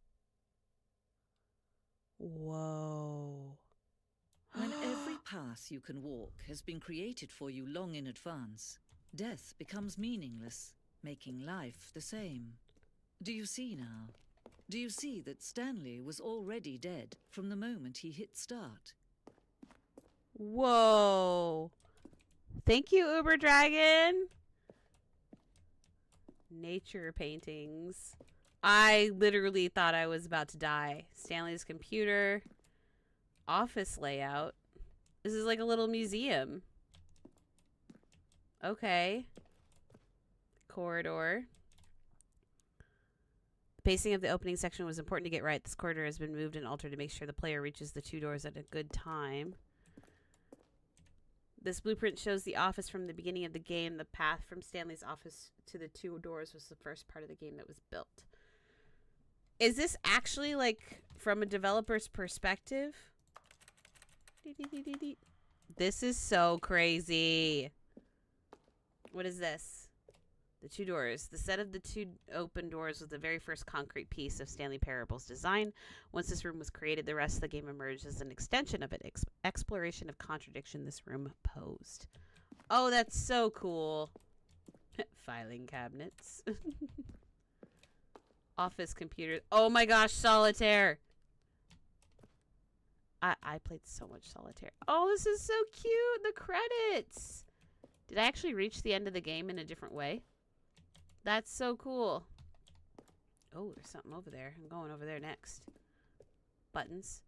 Whoa. When every path you can walk has been created for you long in advance, death becomes meaningless, making life the same. Do you see now? Do you see that Stanley was already dead from the moment he hit start? Whoa. Thank you, Uber Dragon. Nature paintings. I literally thought I was about to die. Stanley's computer. Office layout. This is like a little museum. Okay. Corridor. The pacing of the opening section was important to get right. This corridor has been moved and altered to make sure the player reaches the two doors at a good time. This blueprint shows the office from the beginning of the game. The path from Stanley's office to the two doors was the first part of the game that was built. Is this actually like from a developer's perspective? This is so crazy. What is this? The two doors. The set of the two open doors was the very first concrete piece of Stanley Parable's design. Once this room was created, the rest of the game emerged as an extension of it. Exploration of contradiction this room posed. Oh, that's so cool. Filing cabinets. Office computers. Oh my gosh, solitaire. I played so much solitaire. Oh, this is so cute. The credits. Did I actually reach the end of the game in a different way? That's so cool. Oh, there's something over there. I'm going over there next. Buttons.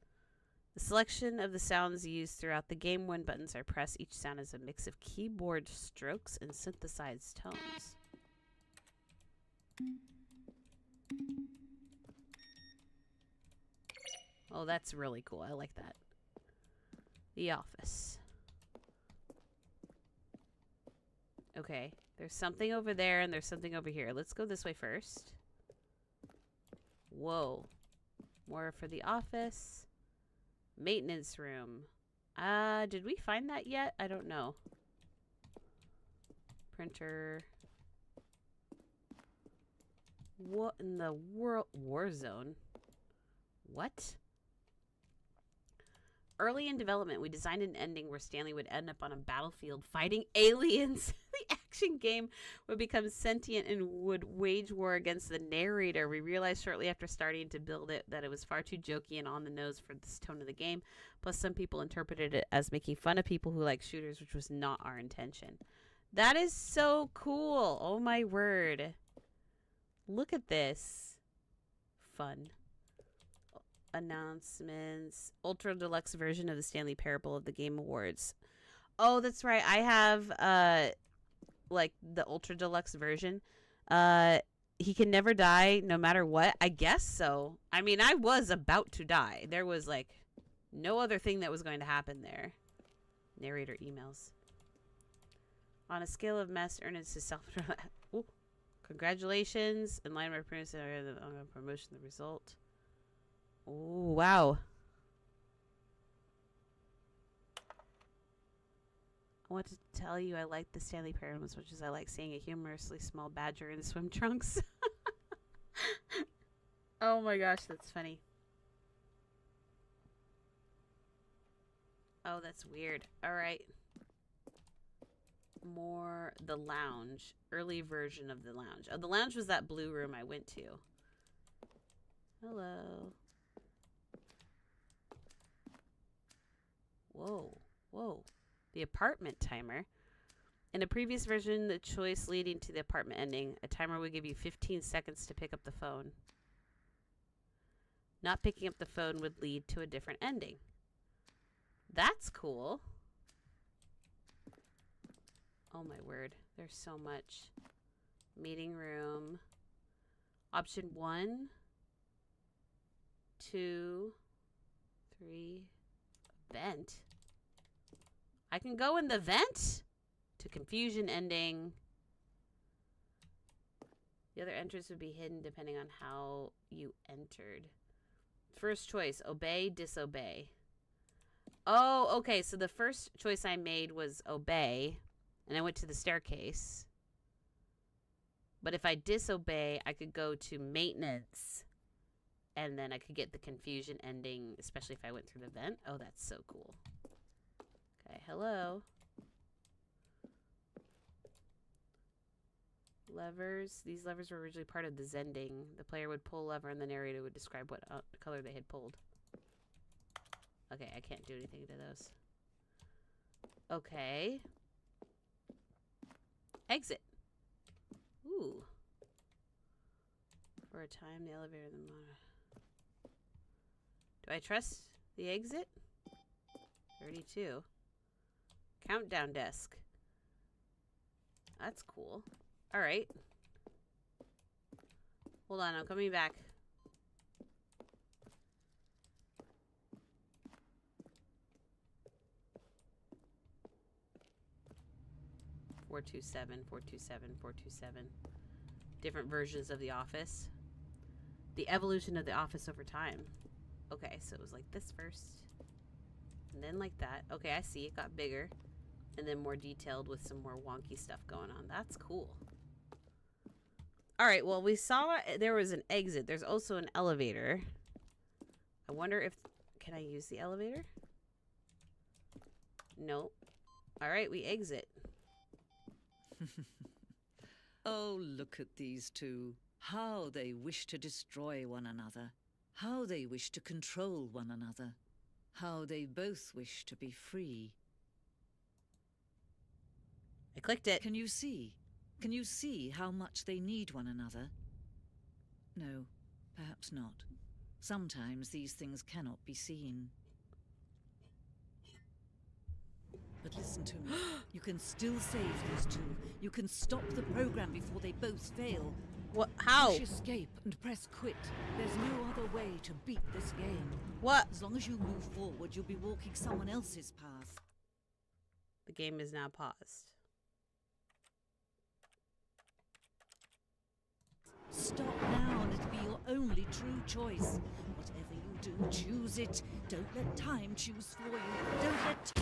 The selection of the sounds used throughout the game when buttons are pressed. Each sound is a mix of keyboard strokes and synthesized tones. Oh, that's really cool. I like that. The office. Okay. There's something over there and there's something over here. Let's go this way first. Whoa. More for the office. Maintenance room. Did we find that yet? I don't know. Printer. What in the world? Warzone. What? Early in development, we designed an ending where Stanley would end up on a battlefield fighting aliens. The action game would become sentient and would wage war against the narrator. We realized shortly after starting to build it that it was far too jokey and on the nose for this tone of the game. Plus, some people interpreted it as making fun of people who like shooters, which was not our intention. That is so cool. Oh my word. Look at this. Fun. Announcements. Ultra deluxe version of the Stanley Parable of the Game Awards. Oh, that's right. I have like the ultra deluxe version. He can never die no matter what. I guess so. I mean, I was about to die. There was like no other thing that was going to happen there. Narrator emails. On a scale of mess, Ernest is self. Ooh. Congratulations. In line with promotion, the result. Oh, wow. I want to tell you I like the Stanley Parable as much as I like seeing a humorously small badger in swim trunks. Oh my gosh, that's funny. Oh, that's weird. All right. More the lounge. Early version of the lounge. Oh, the lounge was that blue room I went to. Hello. Whoa. Whoa. The apartment timer. In a previous version, the choice leading to the apartment ending, a timer would give you 15 seconds to pick up the phone. Not picking up the phone would lead to a different ending. That's cool. Oh my word. There's so much. Meeting room. Option 1, 2, 3. Vent. I can go in the vent? To confusion ending. The other entrance would be hidden depending on how you entered. First choice, obey, disobey. Oh, okay. So the first choice I made was obey, and I went to the staircase. But if I disobey, I could go to maintenance, and then I could get the confusion ending, especially if I went through the vent. Oh, that's so cool. Okay, hello. Levers. These levers were originally part of the Zending. The player would pull a lever and the narrator would describe what color they had pulled. Okay, I can't do anything to those. Okay. Exit. Ooh. For a time, the elevator... Do I trust the exit? 32. Countdown desk. That's cool. Alright. Hold on, I'm coming back. Four two seven, 427, 427. Different versions of the office. The evolution of the office over time. Okay, so it was like this first. And then like that. Okay, I see. It got bigger. And then more detailed with some more wonky stuff going on. That's cool. Alright, well, we saw there was an exit. There's also an elevator. I wonder if... Can I use the elevator? Nope. Alright, we exit. Oh, look at these two. How they wish to destroy one another. How they wish to control one another. How they both wish to be free. I clicked it. Can you see? Can you see how much they need one another? No, perhaps not. Sometimes these things cannot be seen. But listen to me. You can still save these two. You can stop the program before they both fail. What? How? Push escape and press quit. There's no other way to beat this game. What? As long as you move forward, you'll be walking someone else's path. The game is now paused. Stop now and it'll be your only true choice. Whatever you do, choose it. Don't let time choose for you. Don't let...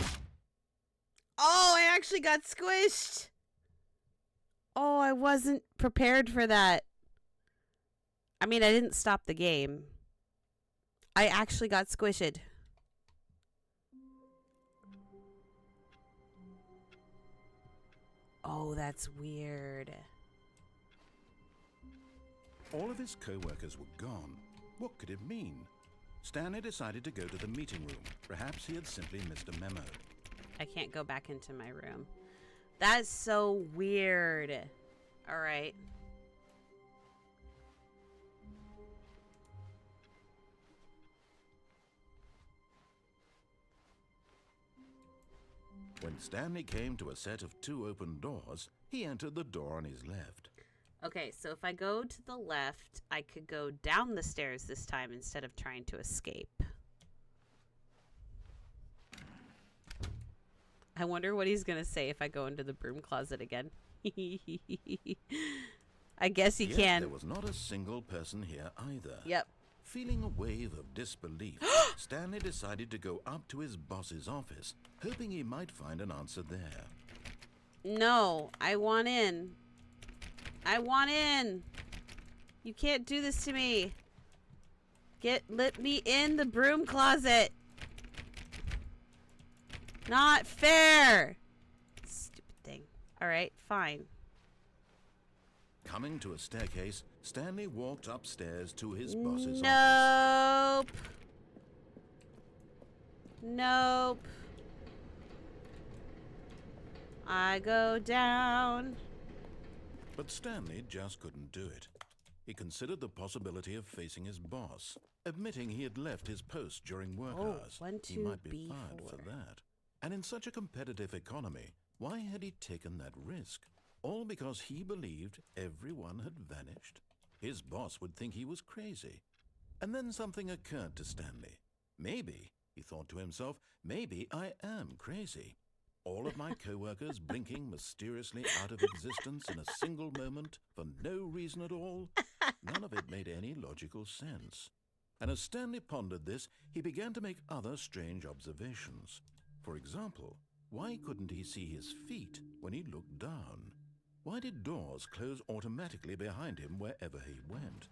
Oh, I actually got squished. Oh, I wasn't prepared for that. I mean, I didn't stop the game. I actually got squished. Oh, that's weird. All of his co-workers were gone. What could it mean? Stanley decided to go to the meeting room. Perhaps he had simply missed a memo. I can't go back into my room. That's so weird. All right. When Stanley came to a set of 2 open doors, he entered the door on his left. Okay, so if I go to the left, I could go down the stairs this time instead of trying to escape. I wonder what he's going to say if I go into the broom closet again. I guess he Yet can. there was not a single person here either. Yep. Feeling a wave of disbelief, Stanley decided to go up to his boss's office, hoping he might find an answer there. No, I want in. I want in. You can't do this to me. Let me in the broom closet. Not fair. Stupid thing. All right, fine. Coming to a staircase, Stanley walked upstairs to his boss's office. Nope. Nope. I go down. But Stanley just couldn't do it. He considered the possibility of facing his boss, admitting he had left his post during work hours. He might be fired for that. And in such a competitive economy, why had he taken that risk? All because he believed everyone had vanished? His boss would think he was crazy. And then something occurred to Stanley. Maybe, he thought to himself, maybe I am crazy. All of my co-workers blinking mysteriously out of existence in a single moment for no reason at all? None of it made any logical sense. And as Stanley pondered this, he began to make other strange observations. For example, why couldn't he see his feet when he looked down? Why did doors close automatically behind him wherever he went?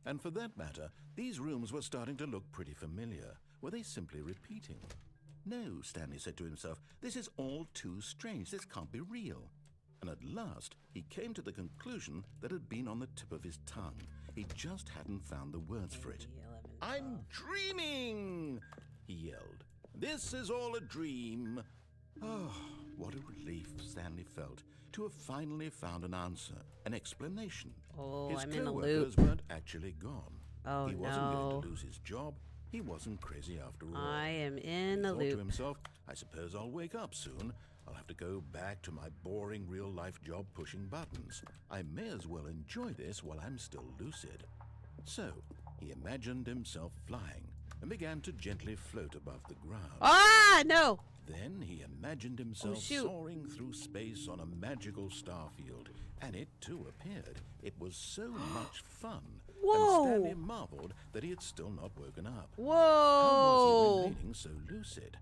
And for that matter, these rooms were starting to look pretty familiar. Were they simply repeating? No, Stanley said to himself, this is all too strange. This can't be real. And at last, he came to the conclusion that had been on the tip of his tongue. He just hadn't found the words for it. 11, I'm dreaming, he yelled. This is all a dream. Oh, what a relief Stanley felt to have finally found an answer, an explanation. Oh, His I'm in the co-workers loop. weren't actually gone. Oh, He wasn't no. going to lose his job. He wasn't crazy after all. I am in the He thought to loop. himself, I suppose I'll wake up soon. I'll have to go back to my boring real-life job pushing buttons. I may as well enjoy this while I'm still lucid. So, he imagined himself flying and began to gently float above the ground. Ah, no. Then he imagined himself shoot. soaring through space on a magical starfield, and it too appeared. It was so much fun. Whoa. And Stanley marveled that he had still not woken up. How was Whoa. he remaining so lucid?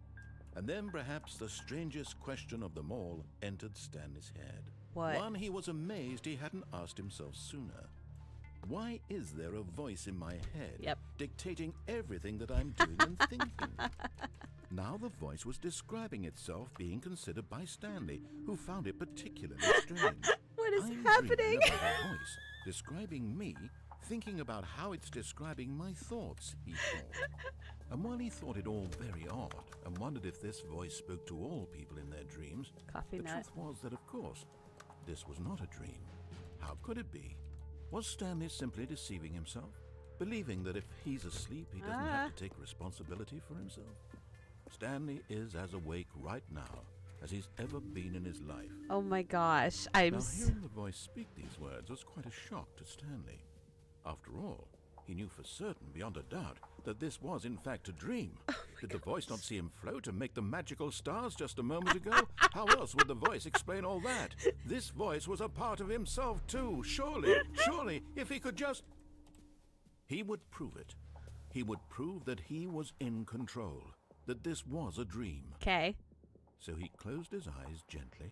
And then perhaps the strangest question of them all entered Stanley's head. What? One he was amazed he hadn't asked himself sooner. Why is there a voice in my head dictating everything that I'm doing and thinking? Now the voice was describing itself being considered by Stanley, who found it particularly strange. What is I'm happening? dreaming about a voice describing me, thinking about how it's describing my thoughts, he thought. And while he thought it all very odd and wondered if this voice spoke to all people in their dreams, Coffee the nut. truth was that, of course, this was not a dream. How could it be? Was Stanley simply deceiving himself, believing that if he's asleep, he doesn't have to take responsibility for himself? Stanley is as awake right now as he's ever been in his life. Oh my gosh. Now, hearing the voice speak these words was quite a shock to Stanley. After all, he knew for certain, beyond a doubt, that this was in fact a dream. Did the voice not see him float and make the magical stars just a moment ago? How else would the voice explain all that? This voice was a part of himself too. Surely, if he could just... He would prove it. He would prove that he was in control, that this was a dream. Okay. So he closed his eyes gently,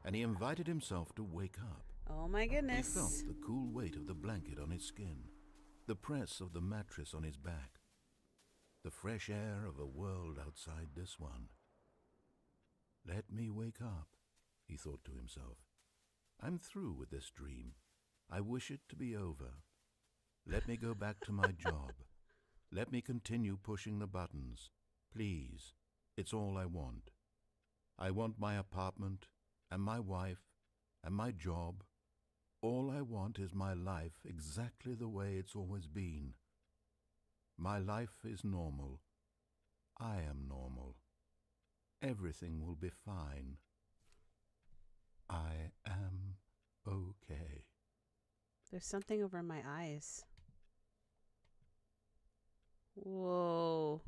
and he invited himself to wake up. Oh my He goodness. felt the cool weight of the blanket on his skin, the press of the mattress on his back, the fresh air of a world outside this one. Let me wake up, he thought to himself. I'm through with this dream. I wish it to be over. Let me go back to my job. Let me continue pushing the buttons. Please, it's all I want. I want my apartment, and my wife, and my job. All I want is my life exactly the way it's always been. My life is normal. I am normal. Everything will be fine. I am okay. There's something over my eyes. Whoa.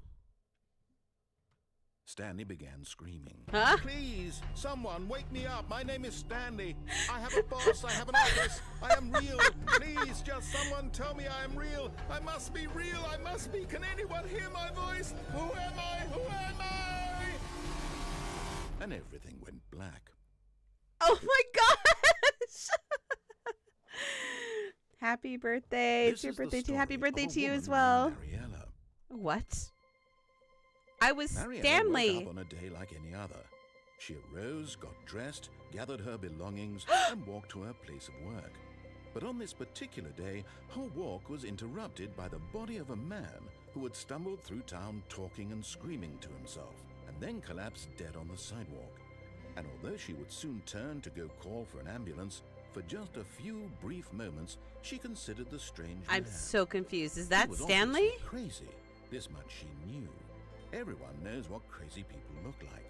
Stanley began screaming. Huh? Please, someone, wake me up. My name is Stanley. I have a boss. I have an office. I am real. Please, just someone tell me I am real. I must be real. I must be. Can anyone hear my voice? Who am I? Who am I? And everything went black. Oh my gosh. Happy birthday. This It's your is the birthday too. story Happy of birthday a to you woman as well. named Mariella. What? I was Mariella Stanley. woke up on a day like any other. She arose, got dressed, gathered her belongings, and walked to her place of work. But on this particular day, her walk was interrupted by the body of a man who had stumbled through town talking and screaming to himself, and then collapsed dead on the sidewalk. And although she would soon turn to go call for an ambulance, for just a few brief moments, she considered the strange I'm man. so confused. Is He that was Stanley? obviously crazy. This much she knew. Everyone knows what crazy people look like.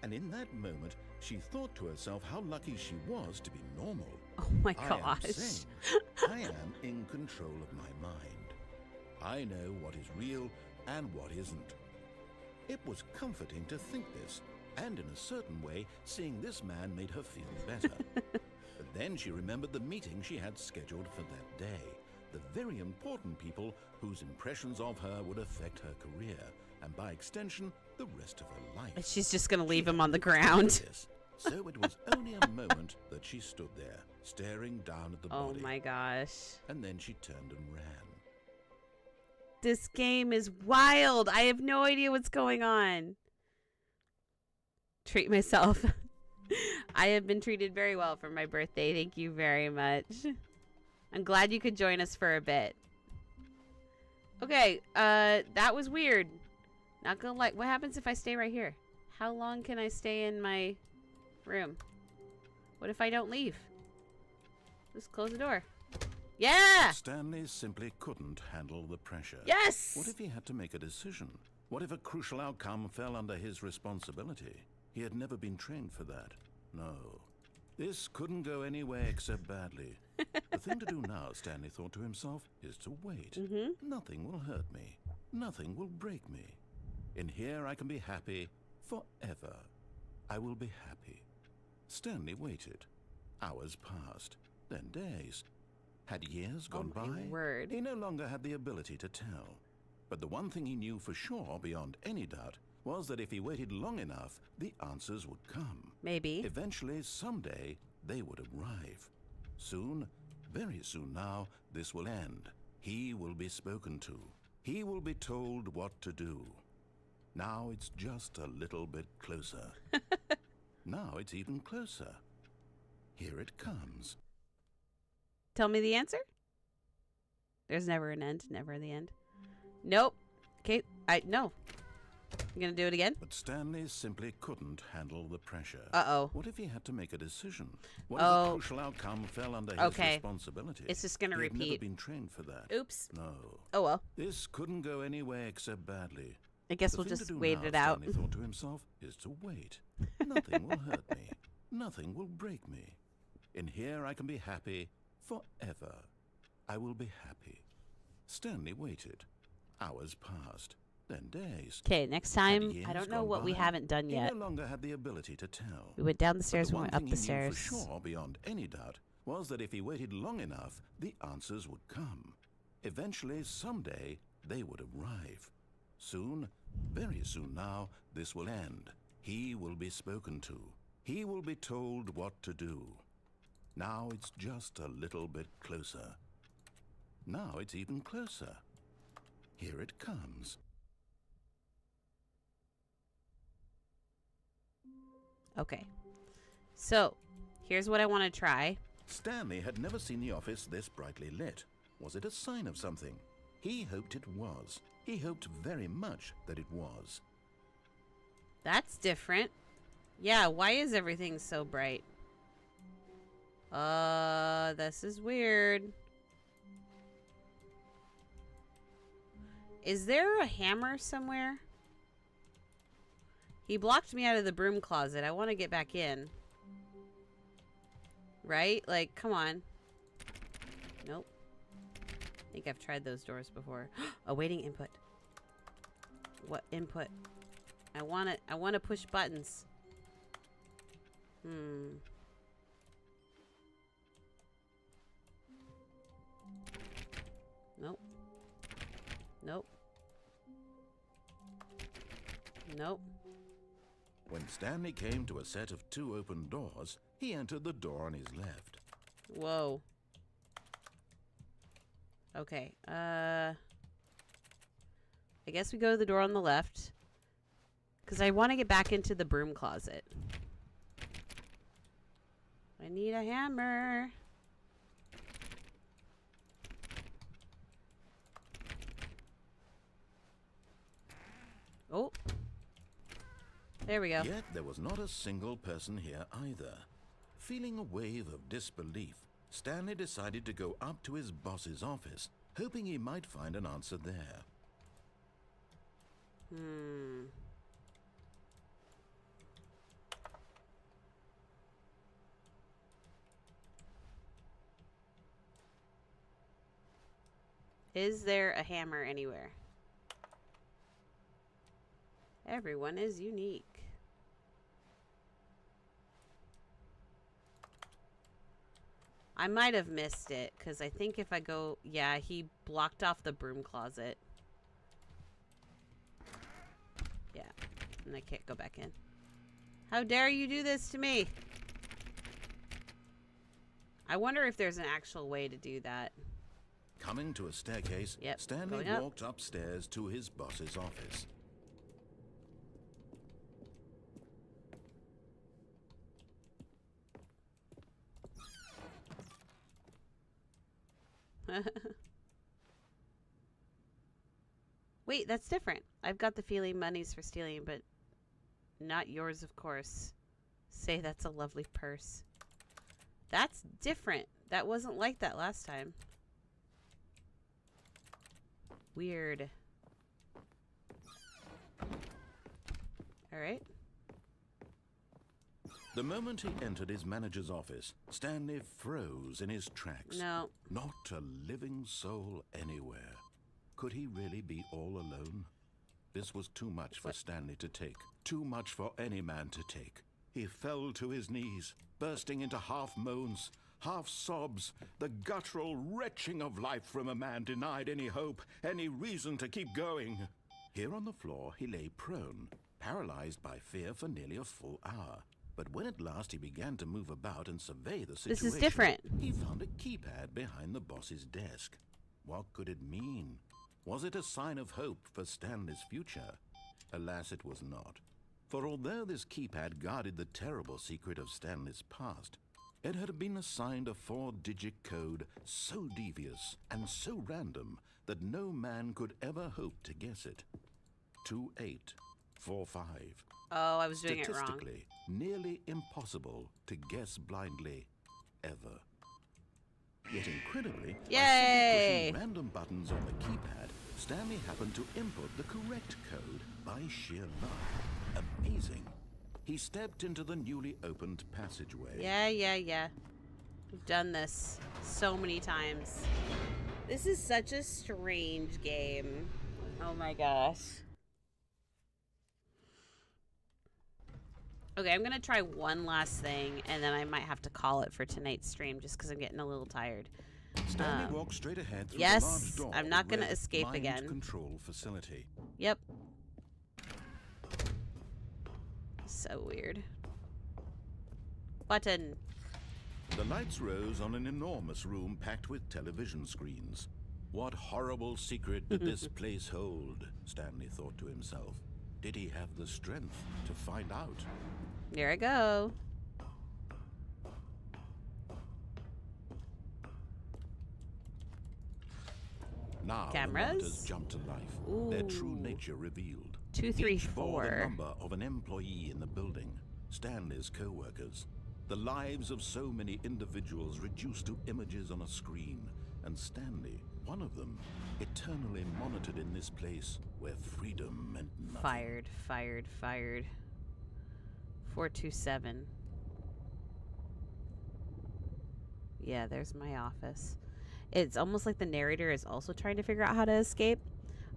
And in that moment, she thought to herself how lucky she was to be normal. Oh my I am gosh. sane. I am in control of my mind. I know what is real and what isn't. It was comforting to think this, and in a certain way, seeing this man made her feel better. But then she remembered the meeting she had scheduled for that day. The very important people whose impressions of her would affect her career, and by extension, the rest of her life. She's just gonna leave him on the She ground. this, so it was only a moment that she stood there, staring down at the Oh body. my gosh. And then she turned and ran. This game is wild. I have no idea what's going on. Treat myself. I have been treated very well for my birthday. Thank you very much. I'm glad you could join us for a bit. Okay, that was weird. Not gonna lie. What happens if I stay right here? How long can I stay in my room? What if I don't leave? Just close the door. Yeah! Stanley simply couldn't handle the pressure. Yes! What if he had to make a decision? What if a crucial outcome fell under his responsibility? He had never been trained for that. No. This couldn't go anywhere except badly. The thing to do now, Stanley thought to himself, is to wait. Nothing will hurt me. Nothing will break me. In here I can be happy forever. I will be happy. Stanley waited. Hours passed, then days. Had years gone Oh my by? word. He no longer had the ability to tell. But the one thing he knew for sure, beyond any doubt, was that if he waited long enough, the answers would come. Maybe. Eventually, someday, they would arrive. Soon, very soon now, this will end. He will be spoken to. He will be told what to do. Now it's just a little bit closer. Now it's even closer. Here it comes. Tell me the answer? There's never an end. Never the end. Nope. Okay. No. You gonna do it again? But Stanley simply couldn't handle the pressure. Uh-oh. What if he had to make a decision? What if a crucial outcome fell under his responsibility? It's just gonna He had never repeat. been trained for that. Oops. No. Oh well. This couldn't go anywhere except badly. I guess The we'll thing to just do wait now, it out. Stanley thought to himself, is to wait. Nothing will hurt me. Nothing will break me. In here I can be happy forever. I will be happy. Stanley waited. Hours passed, then days. Okay, next Had time, years I don't know gone what we by? haven't done He yet. no longer had the ability to tell. We went down the But stairs, the we one went up thing the he knew stairs. for sure, beyond any doubt, was that if he waited long enough, the answers would come. Eventually, someday, they would arrive. Soon, very soon now, this will end. He will be spoken to. He will be told what to do. Now it's just a little bit closer. Now it's even closer. Here it comes. Okay. So, here's what I want to try. Stanley had never seen the office this brightly lit. Was it a sign of something? He hoped it was. He hoped very much that it was. That's different. Yeah, why is everything so bright? This is weird. Is there a hammer somewhere? He blocked me out of the broom closet. I want to get back in. Right? Like, come on. Nope. I think I've tried those doors before. Awaiting input. What input? I want to push buttons. Nope. Nope. Nope. When Stanley came to a set of 2 open doors, he entered the door on his left. Whoa. Okay. I guess we go to the door on the left. Because I want to get back into the broom closet. I need a hammer. Oh. There we go. Yet there was not a single person here either. Feeling a wave of disbelief, Stanley decided to go up to his boss's office, hoping he might find an answer there. Is there a hammer anywhere? Everyone is unique. I might have missed it, because I think if I go... Yeah, he blocked off the broom closet. Yeah, and I can't go back in. How dare you do this to me? I wonder if there's an actual way to do that. Coming to a staircase, Stanley walked upstairs to his boss's office. Wait, that's different. I've got the feeling money's for stealing, but not yours, of course. Say that's a lovely purse. That's different. That wasn't like that last time. Weird. Alright. The moment he entered his manager's office, Stanley froze in his tracks. No. Not a living soul anywhere. Could he really be all alone? This was too much for Stanley to take. Too much for any man to take. He fell to his knees, bursting into half moans, half sobs, the guttural retching of life from a man denied any hope, any reason to keep going. Here on the floor, he lay prone, paralyzed by fear for nearly a full hour. But when at last he began to move about and survey the situation, this is different. He found a keypad behind the boss's desk. What could it mean? Was it a sign of hope for Stanley's future? Alas, it was not. For although this keypad guarded the terrible secret of Stanley's past, it had been assigned a 4-digit code so devious and so random that no man could ever hope to guess it. 2845. Oh, I was doing it wrong. Statistically, nearly impossible to guess blindly, ever. Yet incredibly, by simply pushing random buttons on the keypad, Stanley happened to input the correct code by sheer luck. Amazing. He stepped into the newly opened passageway. Yeah. We've done this so many times. This is such a strange game. Oh my gosh. Okay, I'm going to try one last thing, and then I might have to call it for tonight's stream just because I'm getting a little tired. Stanley walked straight ahead through yes, the large door. I'm not going to escape mind again. Control facility. Yep. So weird. Button. The lights rose on an enormous room packed with television screens. What horrible secret did this place hold? Stanley thought to himself. Did he have the strength to find out? Here I go. Now Cameras? the monitors jumped to life, Ooh. their true nature revealed. 2, 3, Each bore the 4. number of an employee in the building, Stanley's co-workers. The lives of so many individuals reduced to images on a screen, and Stanley, one of them, eternally monitored in this place where freedom meant nothing. Fired. 427. Yeah, there's my office. It's almost like the narrator is also trying to figure out how to escape.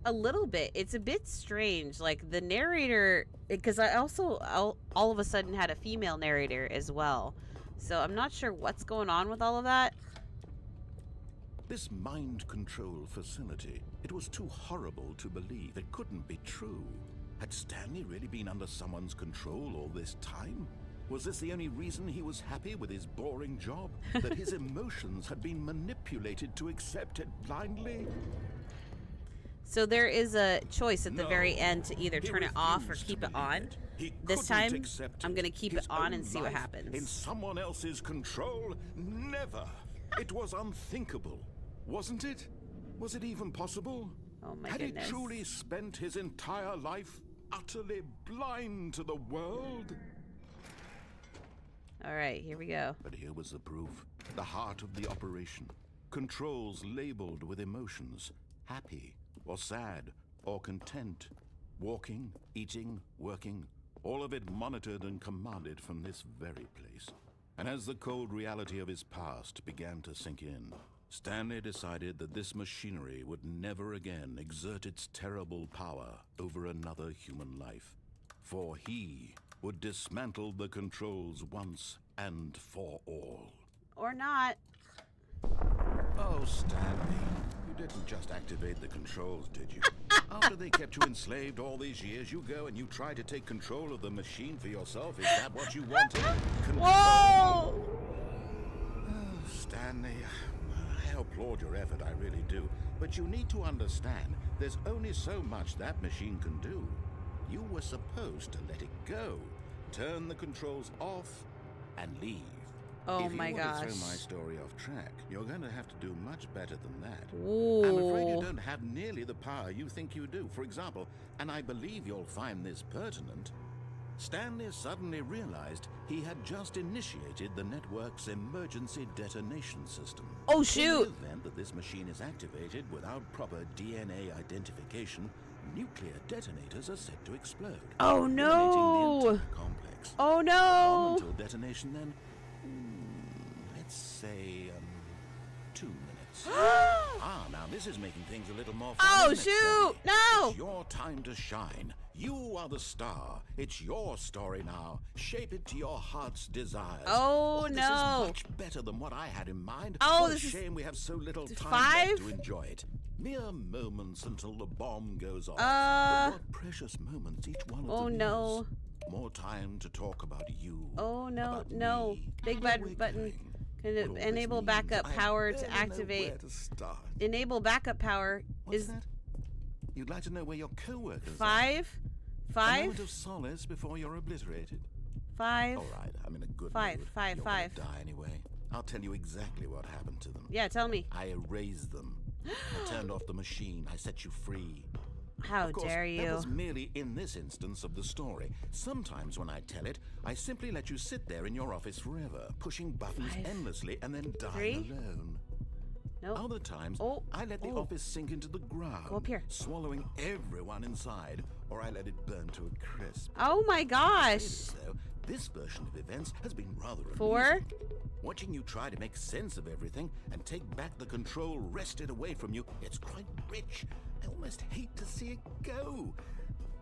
A little bit. It's a bit strange. Like the narrator, because I also all of a sudden had a female narrator as well. So I'm not sure what's going on with all of that. This mind control facility, it was too horrible to believe. It couldn't be true. Had Stanley really been under someone's control all this time? Was this the only reason he was happy with his boring job? That his emotions had been manipulated to accept it blindly? So there is a choice at the very No. end to either He turn it off or refused keep to it on. believe it. He This couldn't time, accept I'm it. gonna keep His it on own and see what life happens. In someone else's control? Never. It was unthinkable, wasn't it? Was it even possible? Oh my Had goodness. he truly spent his entire life utterly blind to the world? All right, here we go. But here was the proof. The heart of the operation. Controls labeled with emotions. Happy, or sad, or content. Walking, eating, working. All of it monitored and commanded from this very place. And as the cold reality of his past began to sink in, Stanley decided that this machinery would never again exert its terrible power over another human life. For he would dismantle the controls once and for all. Or not. Oh, Stanley, you didn't just activate the controls, did you? After they kept you enslaved all these years, you go and you try to take control of the machine for yourself. Is that what you wanted? Whoa! Oh, Stanley, I applaud your effort, I really do. But you need to understand, there's only so much that machine can do. You were supposed to let it go, turn the controls off, and leave. Oh if my you want gosh. to throw my story off track, you're going to have to do much better than that. Ooh. I'm afraid you don't have nearly the power you think you do. For example, and I believe you'll find this pertinent, Stanley suddenly realized he had just initiated the network's emergency detonation system. Oh, In shoot. the event that this machine is activated without proper DNA identification, nuclear detonators are set to explode. Oh, eliminating no. the entire complex. Oh Bomb no! until detonation then, let's say, 2 minutes. Now this is making things a little more fun. Oh, isn't it, shoot! Stanley? No! It's your time to shine. You are the star. It's your story now. Shape it to your heart's desires. Oh, This no. is much better than what I had in mind. Oh, what a this is shame we have so little time 5? left to enjoy it. Mere moments until the bomb goes off. Uh. But what precious moments each one of Oh, them no. is. More time to talk about you. Oh no, about no. me, Big where button we're button. going, Can what all this enable means. backup I power barely to know activate. where to start. Enable backup power What's is that? You'd like to know where your co-workers are? 5? A 5? moment of solace before you're obliterated. 5? All right, I'm in a good 5, mood. 5, You're 5. gonna die anyway. I'll tell you exactly what happened to them. Yeah, tell me. I erased them. I turned off the machine. I set you free. How Of course, dare that you? was merely in this instance of the story. Sometimes when I tell it, I simply let you sit there in your office forever, pushing buttons 5, endlessly and then dying 3. alone. Nope. Other times, Oh, I let the oh. office sink into the ground, Go up here. swallowing everyone inside, or I let it burn to a crisp. Oh my gosh. So, this version of events has been rather 4? amusing. Watching you try to make sense of everything and take back the control wrested away from you, it's quite rich. I almost hate to see it go.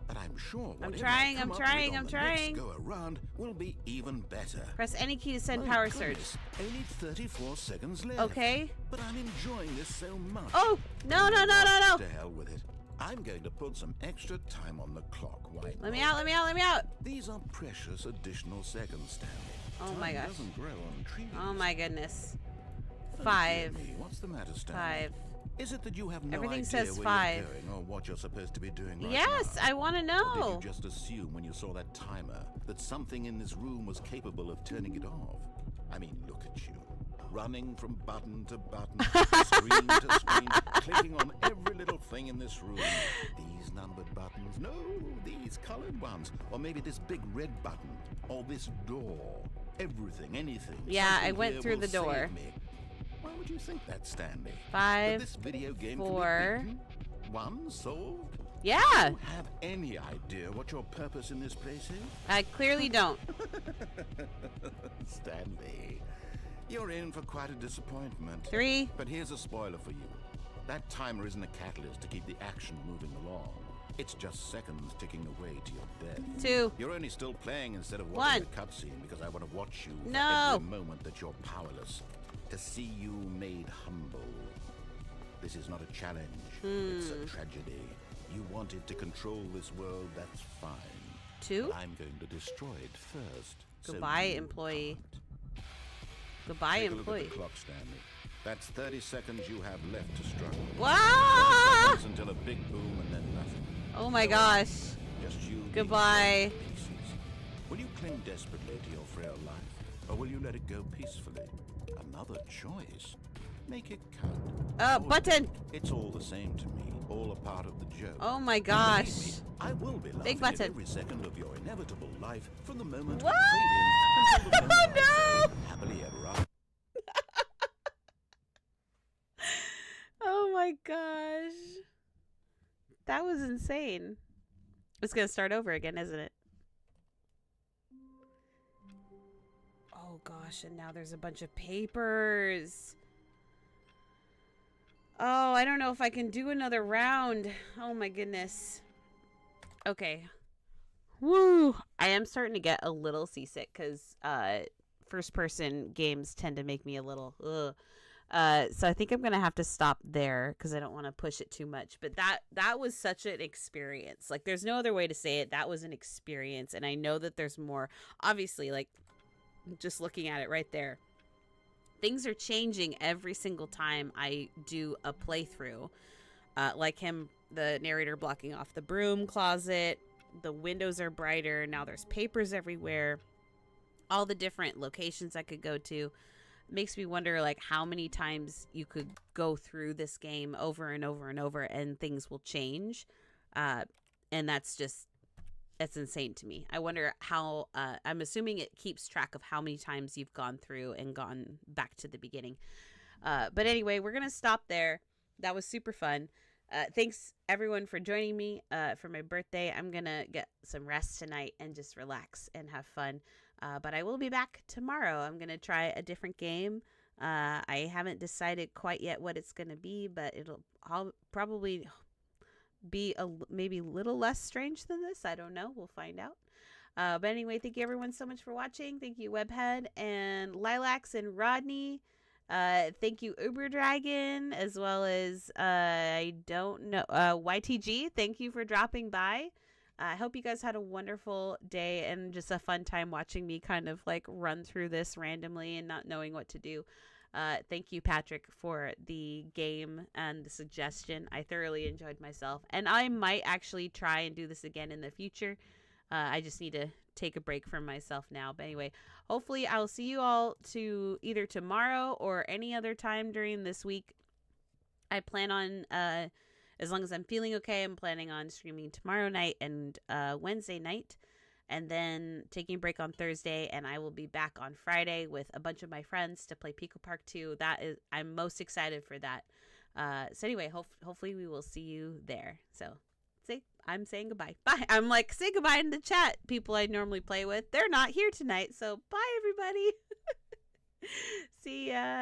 But I'm sure whatever trying, I come I'm up trying, with on I'm the trying. next go around will be even better. Press any key to send My power goodness, surge. Only 34 seconds left. Okay. But I'm enjoying this so much. Oh, no, no, no, no, no. To hell with it. I'm going to put some extra time on the clock. Why Let me not? out, let me out, let me out. These are precious additional seconds, Stanley. Oh my Time gosh. doesn't grow on trees. Oh my goodness. Oh, 5. dear me, what's the matter, Stanley? 5. Is it that you have no Everything idea says where 5. you're going or what you're supposed to be doing right Yes, now? I want to Or know. did you just assume when you saw that timer that something in this room was capable of turning it off? I mean, look at you. Running from button to button, screen to screen, clicking on every little thing in this room. These numbered buttons, no, these colored ones. Or maybe this big red button, or this door. Everything, anything. Yeah, I something went here through will the door. save me. Why would you think that, Stanley? 5, That this video game 4. can be beaten? One solved? Yeah, Do you have any idea what your purpose in this place is? I clearly don't. Stanley, you're in for quite a disappointment. 3. But here's a spoiler for you. That timer isn't a catalyst to keep the action moving along. It's just seconds ticking away to your death. 2. You're only still playing instead of watching 1. a cutscene because I want to watch you for No. every moment that you're powerless. To see you made humble. This is not a challenge. It's a tragedy. You wanted to control this world, that's fine. 2. But I'm going to destroy it first. so Goodbye, you employee. can't. Goodbye, Take a look employee. at the clock, Stanley. That's 30 seconds you have left to struggle. Wow! Seconds until a big boom Oh my gosh. Just you being Goodbye. torn to pieces. Will you cling desperately to your frail life, or will you let it go peacefully? Another choice. Make it count. Or Button. It's all the same to me. All a part of the joke. Oh my And gosh. believe me, I will be laughing Big at button. every second of your inevitable life from the moment What? we fade in until the moment I No. say, happily ever after. Oh my gosh. That was insane. It's gonna start over again, isn't it? Oh gosh, and now there's a bunch of papers. Oh, I don't know if I can do another round. Oh my goodness. Okay. Woo! I am starting to get a little seasick because first person games tend to make me a little ugh. So I think I'm gonna have to stop there because I don't want to push it too much. But that was such an experience. Like, there's no other way to say it. That was an experience, and I know that there's more. Obviously, like, just looking at it right there, things are changing every single time I do a playthrough. Like the narrator blocking off the broom closet. The windows are brighter now. There's papers everywhere. All the different locations I could go to. Makes me wonder, like, how many times you could go through this game over and over and over and things will change. And that's insane to me. I wonder how, I'm assuming it keeps track of how many times you've gone through and gone back to the beginning. But anyway, we're going to stop there. That was super fun. Thanks everyone for joining me for my birthday. I'm going to get some rest tonight and just relax and have fun. But I will be back tomorrow. I'm going to try a different game. I haven't decided quite yet what it's going to be, but I'll probably be maybe a little less strange than this. I don't know. We'll find out. But anyway, thank you everyone so much for watching. Thank you Webhead and Lilacs and Rodney. Thank you Uber Dragon, as well as I don't know, YTG. Thank you for dropping by. I hope you guys had a wonderful day and just a fun time watching me kind of like run through this randomly and not knowing what to do. Thank you, Patrick, for the game and the suggestion. I thoroughly enjoyed myself, and I might actually try and do this again in the future. I just need to take a break from myself now. But anyway, hopefully I'll see you all to either tomorrow or any other time during this week. I plan on, as long as I'm feeling okay, I'm planning on streaming tomorrow night and Wednesday night, and then taking a break on Thursday, and I will be back on Friday with a bunch of my friends to play Pico Park 2. I'm most excited for that. So anyway, hopefully we will see you there. So I'm saying goodbye. Bye. I'm like, say goodbye in the chat. People I normally play with, they're not here tonight. So bye, everybody. See ya.